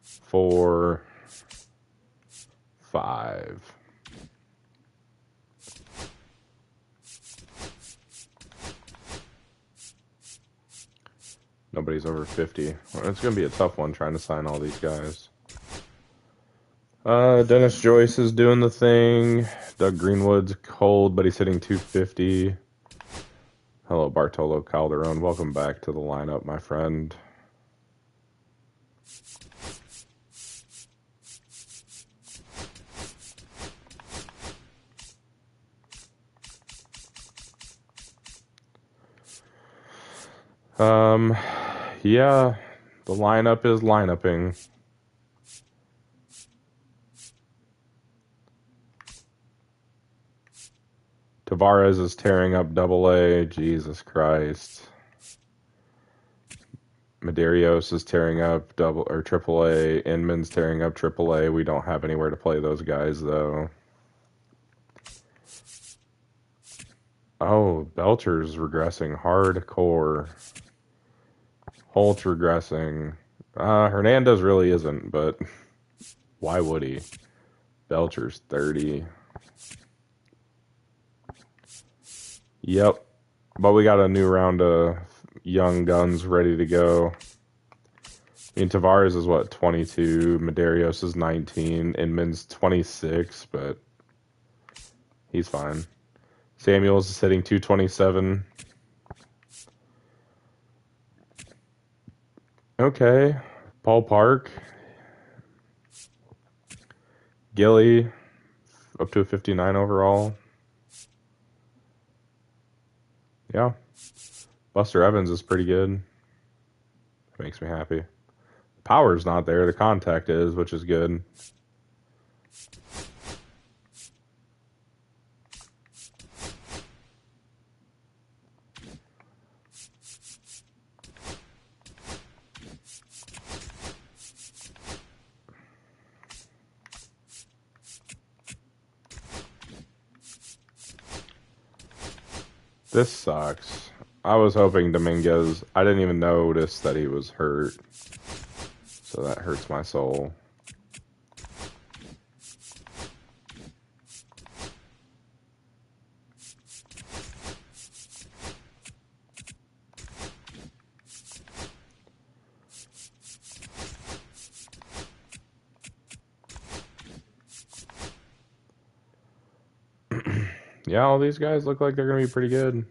4, 5. Nobody's over 50. Well, it's going to be a tough one trying to sign all these guys. Dennis Joyce is doing the thing. Doug Greenwood's cold, but he's hitting 250. Hello, Bartolo Calderon. Welcome back to the lineup, my friend. Yeah, the lineup is lineuping. Tavares is tearing up AA. Jesus Christ. Medeiros is tearing up AAA. Inman's tearing up AAA. We don't have anywhere to play those guys, though. Oh, Belcher's regressing hardcore. Holt's regressing. Hernandez really isn't, but why would he? Belcher's 30. Yep. But we got a new round of young guns ready to go. I mean, Tavares is what, 22? Medeiros is 19. Inman's 26, but he's fine. Samuels is hitting 227. Okay. Paul Park. Gilly, up to a 59 overall. Yeah. Buster Evans is pretty good. Makes me happy. Power's not there. The contact is, which is good. This sucks. I was hoping Dominguez. I didn't even notice that he was hurt. So that hurts my soul. Yeah, all these guys look like they're going to be pretty good.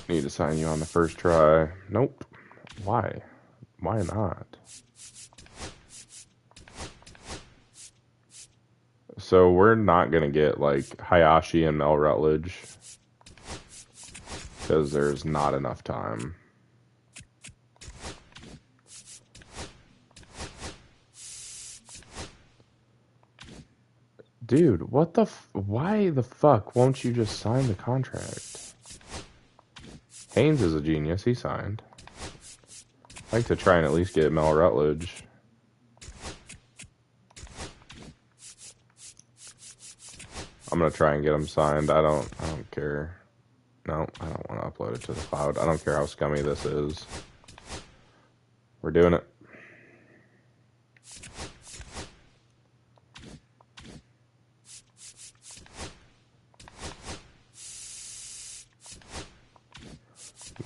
Need to sign you on the first try. Nope. Why? Why not? So we're not going to get like Hayashi and Mel Rutledge because there's not enough time. Dude, what the why the fuck won't you just sign the contract? Haynes is a genius. He signed. I'd like to try and at least get Mel Rutledge. I'm gonna try and get him signed. I don't care. No, I don't want to upload it to the cloud. I don't care how scummy this is. We're doing it.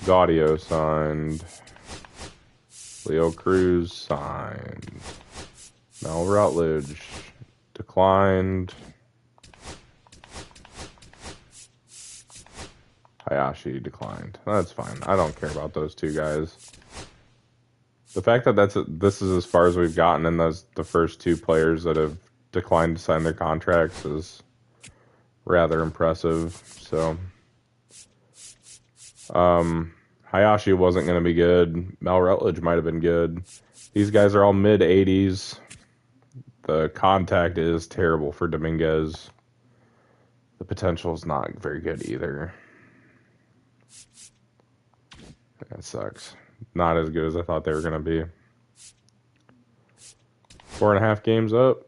Gaudio signed. Leo Cruz signed. Mel Rutledge declined. Hayashi declined. That's fine. I don't care about those two guys. The fact that this is as far as we've gotten, and the first two players that have declined to sign their contracts is rather impressive. So, Hayashi wasn't going to be good. Mel Rutledge might have been good. These guys are all mid 80s. The contact is terrible for Dominguez. The potential is not very good either. That sucks. Not as good as I thought they were going to be. 4.5 games up.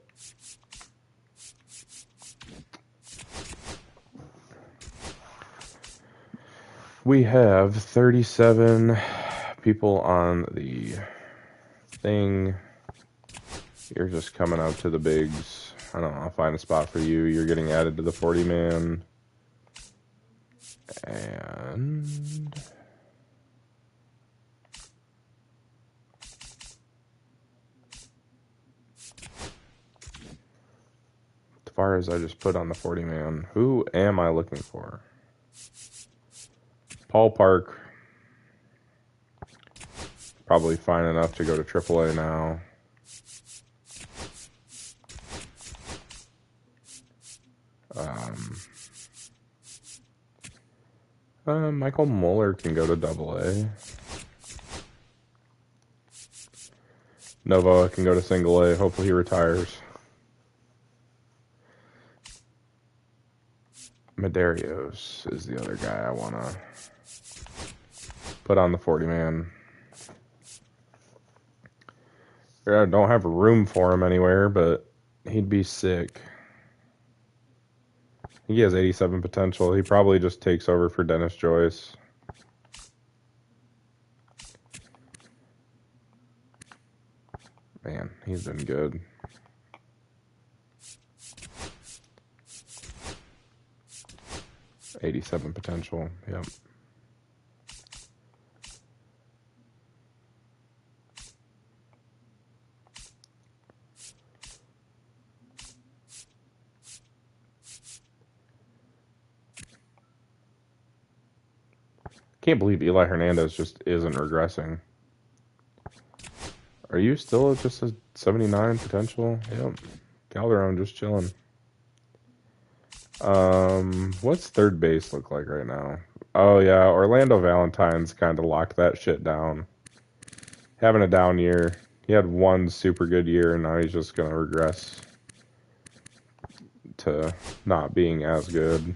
We have 37 people on the thing. You're just coming out to the bigs. I don't know. I'll find a spot for you. You're getting added to the 40-man. And Tavares I just put on the 40-man. Who am I looking for? Paul Park. Probably fine enough to go to AAA now. Michael Mueller can go to AA. Novoa can go to single A. Hopefully he retires. Medeiros is the other guy I want to put on the 40-man. I don't have room for him anywhere, but he'd be sick. He has 87 potential. He probably just takes over for Dennis Joyce. Man, he's been good. $87 potential. Yep. Can't believe Eli Hernandez just isn't regressing. Are you still at just a 79 potential? Yep. Calderon just chilling. What's third base look like right now? Oh yeah, Orlando Valentine's kind of locked that shit down. Having a down year. He had one super good year, and now he's just gonna regress to not being as good.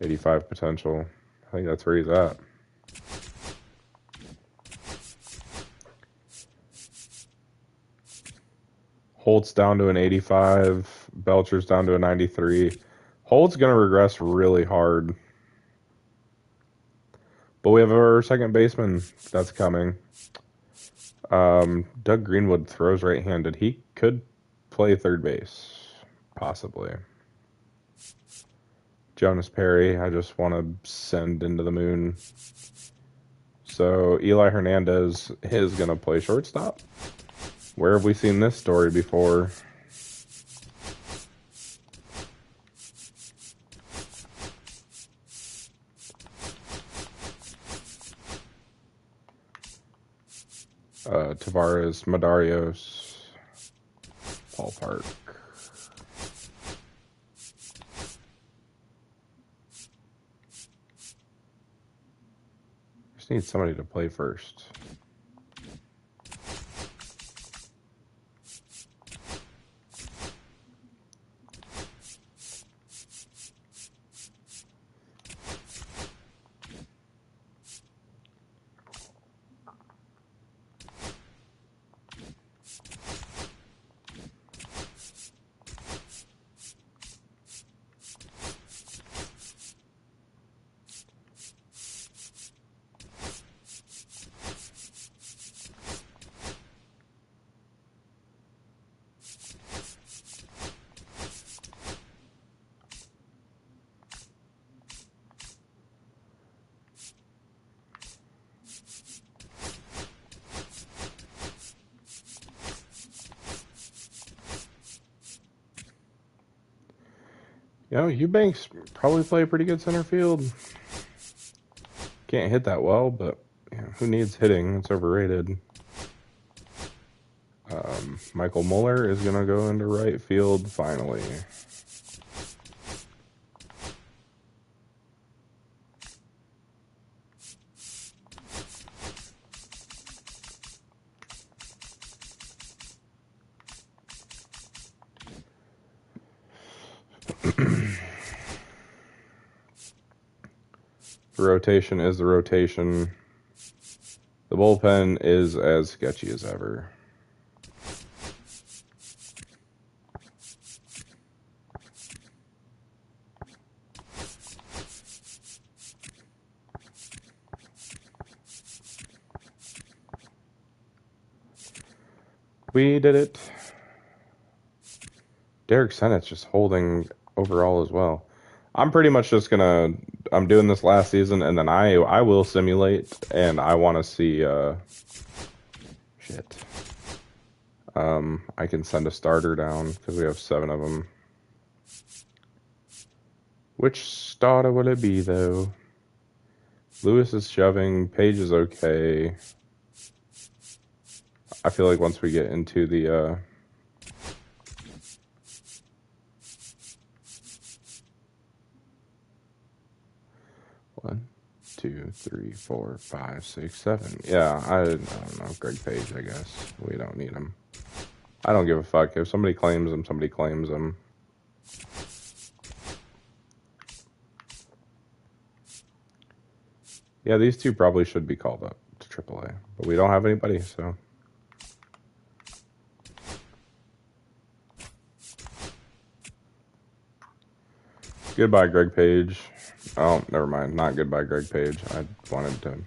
85 potential. I think that's where he's at. Holt's down to an 85. Belcher's down to a 93. Holt's going to regress really hard. But we have our second baseman that's coming. Doug Greenwood throws right-handed. He could play third base, possibly. Jonas Perry, I just want to send into the moon. So Eli Hernandez is going to play shortstop. Where have we seen this story before? Tavares, Madarios, ballpark. Just need somebody to play first. You know, Eubanks probably play pretty good center field. Can't hit that well, but who needs hitting? It's overrated. Michael Muller is going to go into right field finally. The rotation is the rotation. The bullpen is as sketchy as ever. We did it. Derek Sennett's just holding overall as well. I'm pretty much just gonna. I'm doing this last season, and then I will simulate, and I want to see. Shit. I can send a starter down because we have 7 of them. Which starter will it be though? Lewis is shoving. Page is okay. I feel like once we get into the 1, 2, 3, 4, 5, 6, 7. Yeah, I don't know. Greg Page, I guess. We don't need him. I don't give a fuck. If somebody claims him, somebody claims him. Yeah, these two probably should be called up to AAA, but we don't have anybody, so. Goodbye, Greg Page. Oh, never mind. Not goodbye, Greg Page. I wanted to.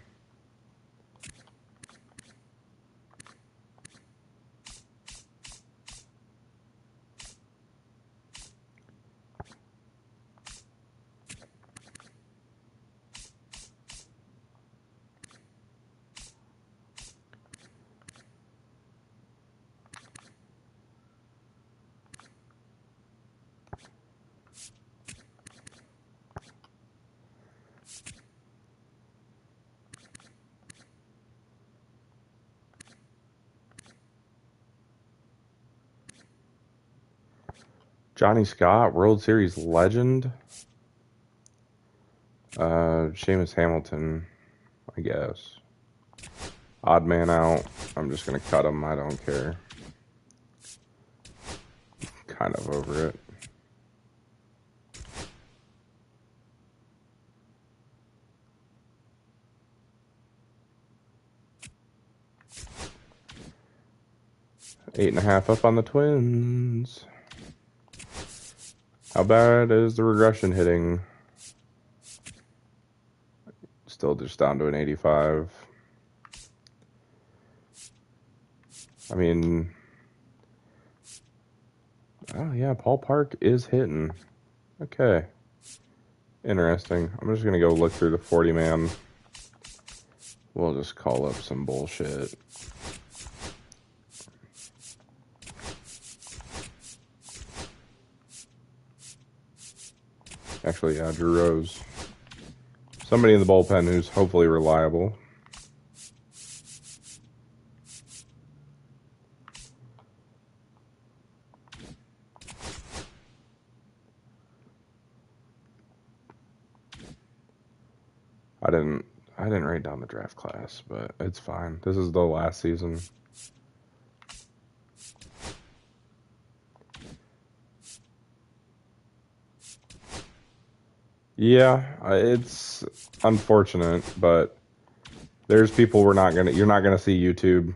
Johnny Scott, World Series legend. Seamus Hamilton, I guess. Odd man out. I'm just going to cut him. I don't care. Kind of over it. 8.5 up on the Twins. How bad is the regression hitting? Still just down to an 85. I mean, oh yeah, Paul Park is hitting. Okay. Interesting. I'm just going to go look through the 40-man. We'll just call up some bullshit. Actually, yeah, Drew Rose. Somebody in the bullpen who's hopefully reliable. I didn't write down the draft class, but it's fine. This is the last season. Yeah, it's unfortunate, but there's people you're not gonna see YouTube.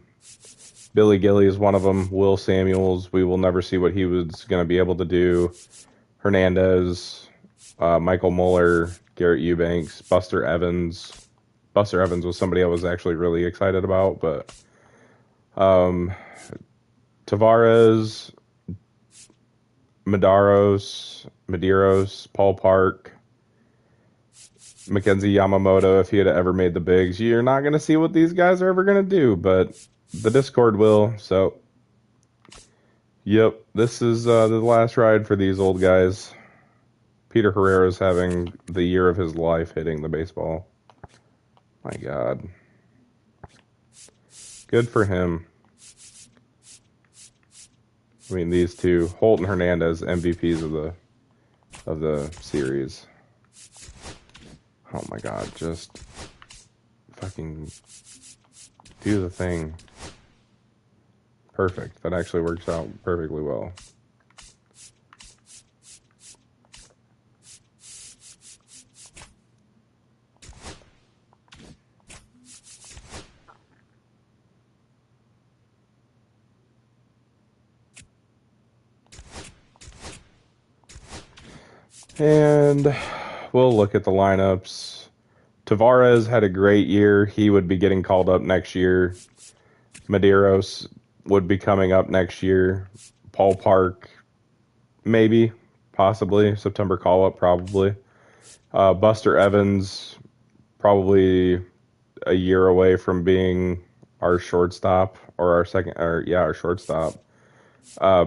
Billy Gilly is one of them. Will Samuels, we will never see what he was gonna be able to do. Hernandez, Michael Mueller, Garrett Eubanks, Buster Evans. Buster Evans was somebody I was actually really excited about, but Tavares, Medeiros, Paul Park, Mackenzie Yamamoto, if he had ever made the bigs, you're not going to see what these guys are ever going to do, but the Discord will. So, yep, this is the last ride for these old guys. Peter Herrera's having the year of his life hitting the baseball. My God. Good for him. I mean, these two, Holt and Hernandez, MVPs of the series. Oh my God, just fucking do the thing. Perfect. That actually works out perfectly well. And we'll look at the lineups. Tavares had a great year. He would be getting called up next year. Medeiros would be coming up next year. Paul Park, maybe, possibly. September call-up, probably. Buster Evans, probably a year away from being our shortstop, or our shortstop.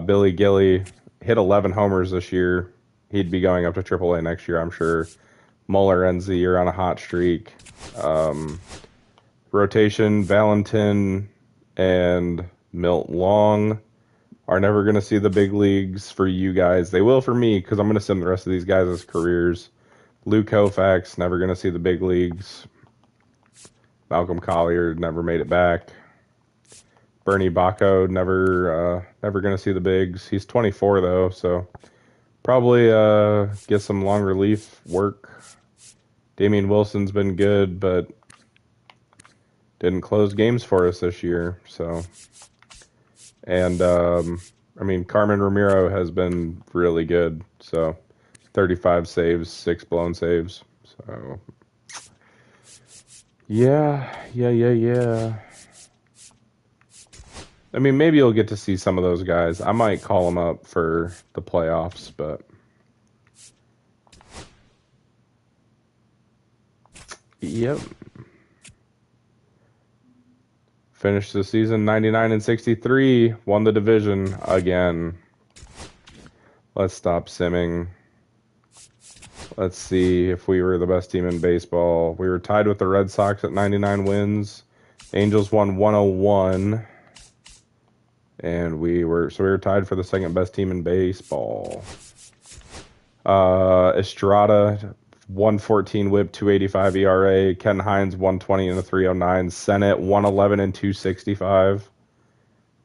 Billy Gilly hit 11 homers this year. He'd be going up to AAA next year, I'm sure. Mueller ends the year on a hot streak. Rotation, Valentin and Milt Long are never going to see the big leagues for you guys. They will for me, because I'm going to send the rest of these guys as careers. Lou Koufax, never going to see the big leagues. Malcolm Collier, never made it back. Bernie Bacco, never going to see the bigs. He's 24, though, so probably get some long relief work. Damian Wilson's been good, but didn't close games for us this year. So, and Carmen Ramiro has been really good. So, 35 saves, 6 blown saves. So, yeah. I mean, maybe you'll get to see some of those guys. I might call them up for the playoffs, but yep. Finished the season 99-63, won the division again. Let's stop simming. Let's see if we were the best team in baseball. We were tied with the Red Sox at 99 wins. Angels won 101. And we were tied for the second best team in baseball. Estrada, 114 whip, 285 ERA. Ken Hines, 120 and a 309. Sennett, 111 and 265.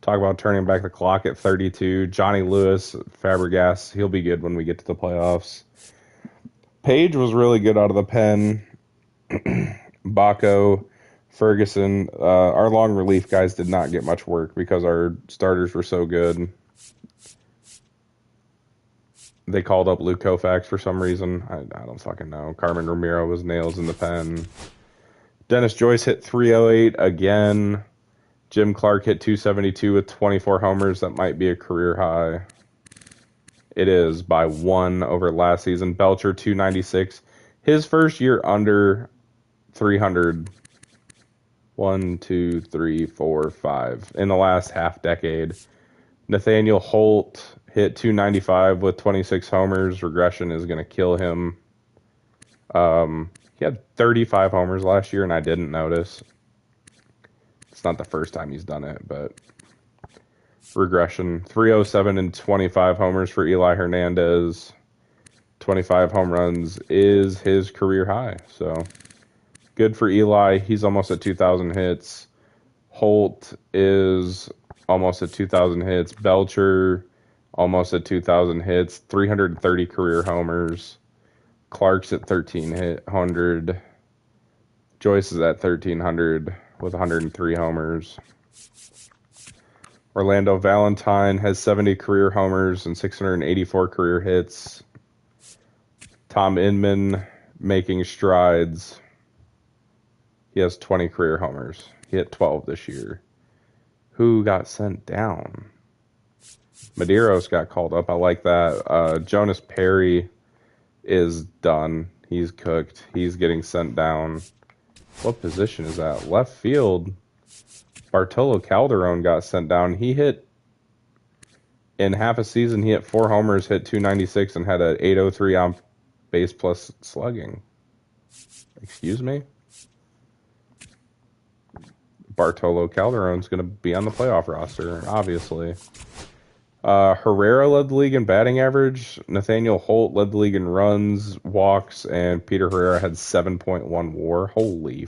Talk about turning back the clock at 32. Johnny Lewis, Fabregas, he'll be good when we get to the playoffs. Page was really good out of the pen. Baco, Ferguson. Our long relief guys did not get much work because our starters were so good. They called up Luke Koufax for some reason. I don't fucking know. Carmen Ramiro was nails in the pen. Dennis Joyce hit 308 again. Jim Clark hit 272 with 24 homers. That might be a career high. It is by 1 over last season. Belcher 296. His first year under 300. 1, 2, 3, 4, 5 in the last half decade. Nathaniel Holt hit 295 with 26 homers. Regression is going to kill him. He had 35 homers last year, and I didn't notice. It's not the first time he's done it, but regression. 307 and 25 homers for Eli Hernandez. 25 home runs is his career high. So good for Eli. He's almost at 2,000 hits. Holt is almost at 2,000 hits. Belcher almost at 2,000 hits. 330 career homers. Clark's at 1,300. Joyce is at 1,300 with 103 homers. Orlando Valentine has 70 career homers and 684 career hits. Tom Inman making strides. He has 20 career homers. He hit 12 this year. Who got sent down? Medeiros got called up. I like that. Jonas Perry is done. He's cooked. He's getting sent down. What position is that? Left field. Bartolo Calderon got sent down. He hit, in half a season, he hit 4 homers, hit 296, and had an 803 on base plus slugging. Excuse me? Bartolo Calderon's going to be on the playoff roster, obviously. Herrera led the league in batting average. Nathaniel Holt led the league in runs, walks, and Peter Herrera had 7.1 WAR. Holy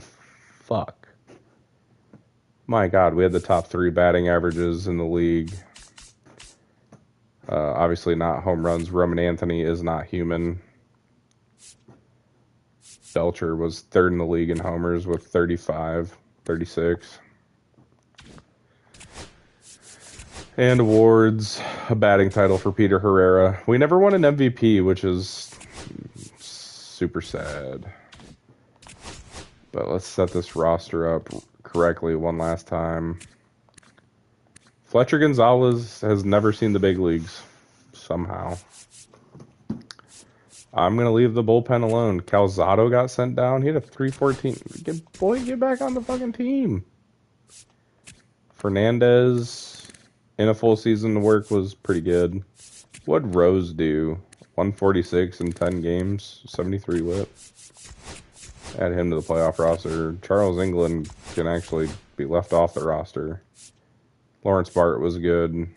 fuck. My God, we had the top 3 batting averages in the league. Obviously not home runs. Roman Anthony is not human. Belcher was 3rd in the league in homers with 35, 36. And awards, a batting title for Peter Herrera. We never won an MVP, which is super sad. But let's set this roster up correctly one last time. Fletcher Gonzalez has never seen the big leagues, somehow. I'm going to leave the bullpen alone. Calzado got sent down. He had a 314. Get back on the fucking team. Fernandez, in a full season, the work was pretty good. What'd Rose do? 146 in 10 games, 73 whip. Add him to the playoff roster. Charles England can actually be left off the roster. Lawrence Bart was good.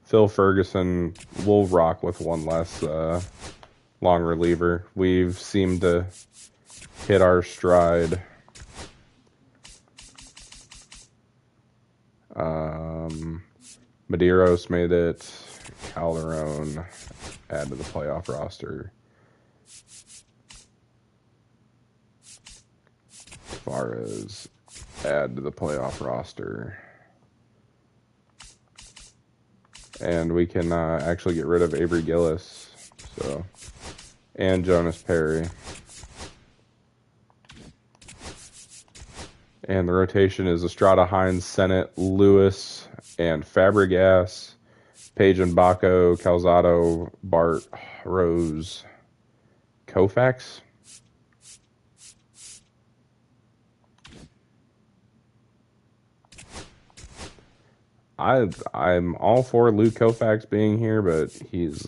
Phil Ferguson will rock with one less long reliever. We've seemed to hit our stride. Medeiros made it. Calderon add to the playoff roster. Suarez add to the playoff roster. And we can actually get rid of Avery Gillis. So, and Jonas Perry. And the rotation is Estrada, Hines, Sennett, Lewis, and Fabregas. Page and Baco, Calzado, Bart, Rose, Koufax. I'm all for Luke Koufax being here, but he's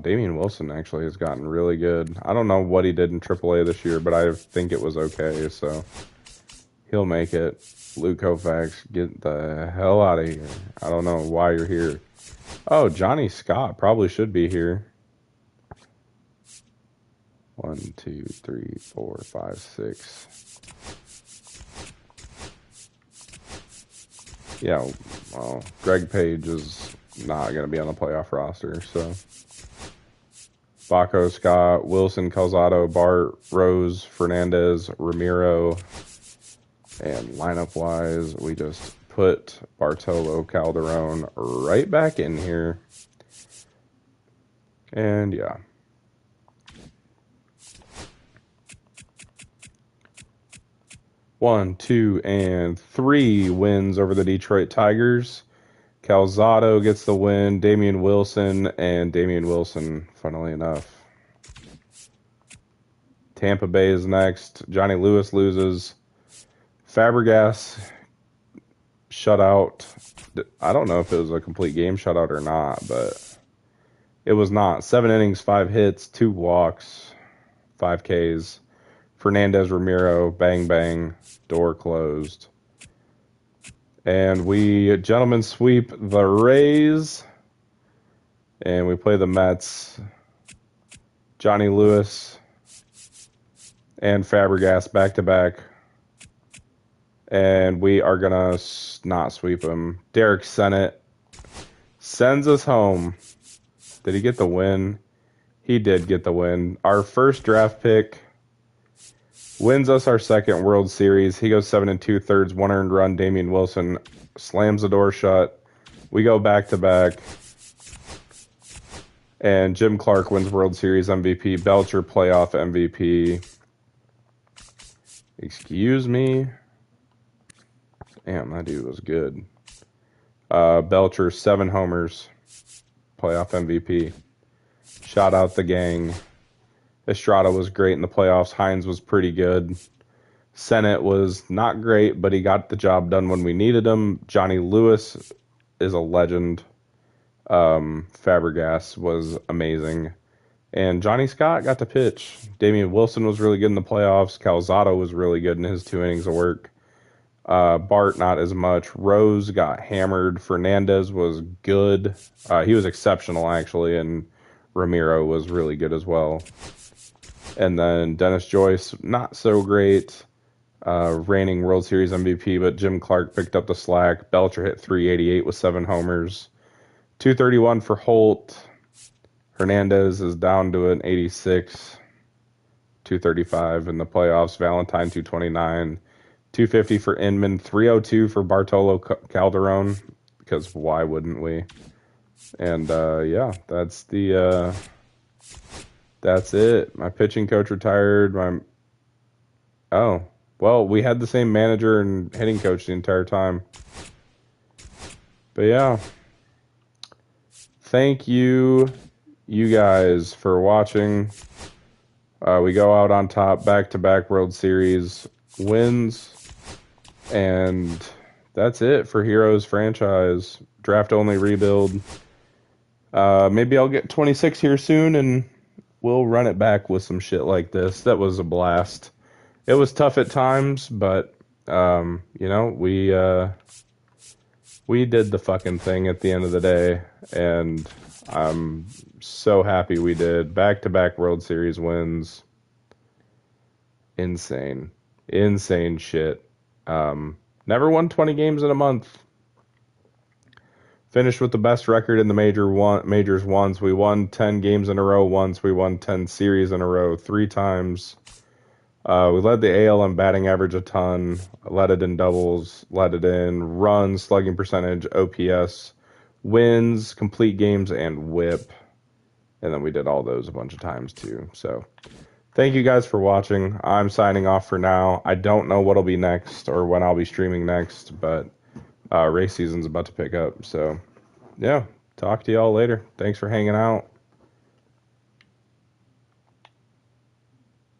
Damian Wilson actually has gotten really good. I don't know what he did in AAA this year, but I think it was okay, so he'll make it. Luke Koufax, get the hell out of here. I don't know why you're here. Oh, Johnny Scott probably should be here. 1, 2, 3, 4, 5, 6. Yeah, well, Greg Page is not going to be on the playoff roster. So Baco, Scott, Wilson, Calzado, Bart, Rose, Fernandez, Ramiro, and lineup-wise, we just put Bartolo Calderon right back in here. And yeah. One, two, and 3 wins over the Detroit Tigers. Calzado gets the win. Damian Wilson, funnily enough. Tampa Bay is next. Johnny Lewis loses. Fabregas shutout. I don't know if it was a complete game shutout or not, but it was not. 7 innings, 5 hits, 2 walks, 5 Ks. Fernandez, Ramiro, bang, bang, door closed. And we, gentlemen, sweep the Rays. And we play the Mets. Johnny Lewis and Fabregas back-to-back. And we are going to not sweep them. Derek Sennett sends us home. Did he get the win? He did get the win. Our first draft pick wins us our second World Series. He goes 7 2/3, 1 earned run. Damian Wilson slams the door shut. We go back-to-back. And Jim Clark wins World Series MVP. Belcher playoff MVP. Excuse me. Damn, that dude was good. Belcher, 7 homers. Playoff MVP. Shout out the gang. Estrada was great in the playoffs. Hines was pretty good. Sennett was not great, but he got the job done when we needed him. Johnny Lewis is a legend. Fabregas was amazing. And Johnny Scott got to pitch. Damian Wilson was really good in the playoffs. Calzado was really good in his 2 innings of work. Bart, not as much. Rose got hammered. Fernandez was good. He was exceptional, actually, and Ramiro was really good as well. And then Dennis Joyce, not so great. Reigning World Series MVP, but Jim Clark picked up the slack. Belcher hit 388 with 7 homers. 231 for Holt. Hernandez is down to an 86. 235 in the playoffs. Valentine, 229. 250 for Inman. 302 for Bartolo Calderon, because why wouldn't we? And, yeah, that's it. My pitching coach retired. Well, we had the same manager and hitting coach the entire time. But yeah. Thank you guys for watching. We go out on top, back-to-back World Series wins. And that's it for Heroes franchise. Draft only rebuild. Maybe I'll get 26 here soon and we'll run it back with some shit like this. That was a blast. It was tough at times, but we did the fucking thing at the end of the day, and I'm so happy we did. Back-to-back World Series wins. Insane shit. Never won 20 games in a month. Finished with the best record in the majors once. We won 10 games in a row once. We won 10 series in a row 3 times. We led the AL in batting average a ton. Led it in doubles. Led it in runs, slugging percentage, OPS, wins, complete games, and whip. And then we did all those a bunch of times too. So thank you guys for watching. I'm signing off for now. I don't know what'll be next or when I'll be streaming next, but race season's about to pick up. So yeah, talk to y'all later. Thanks for hanging out.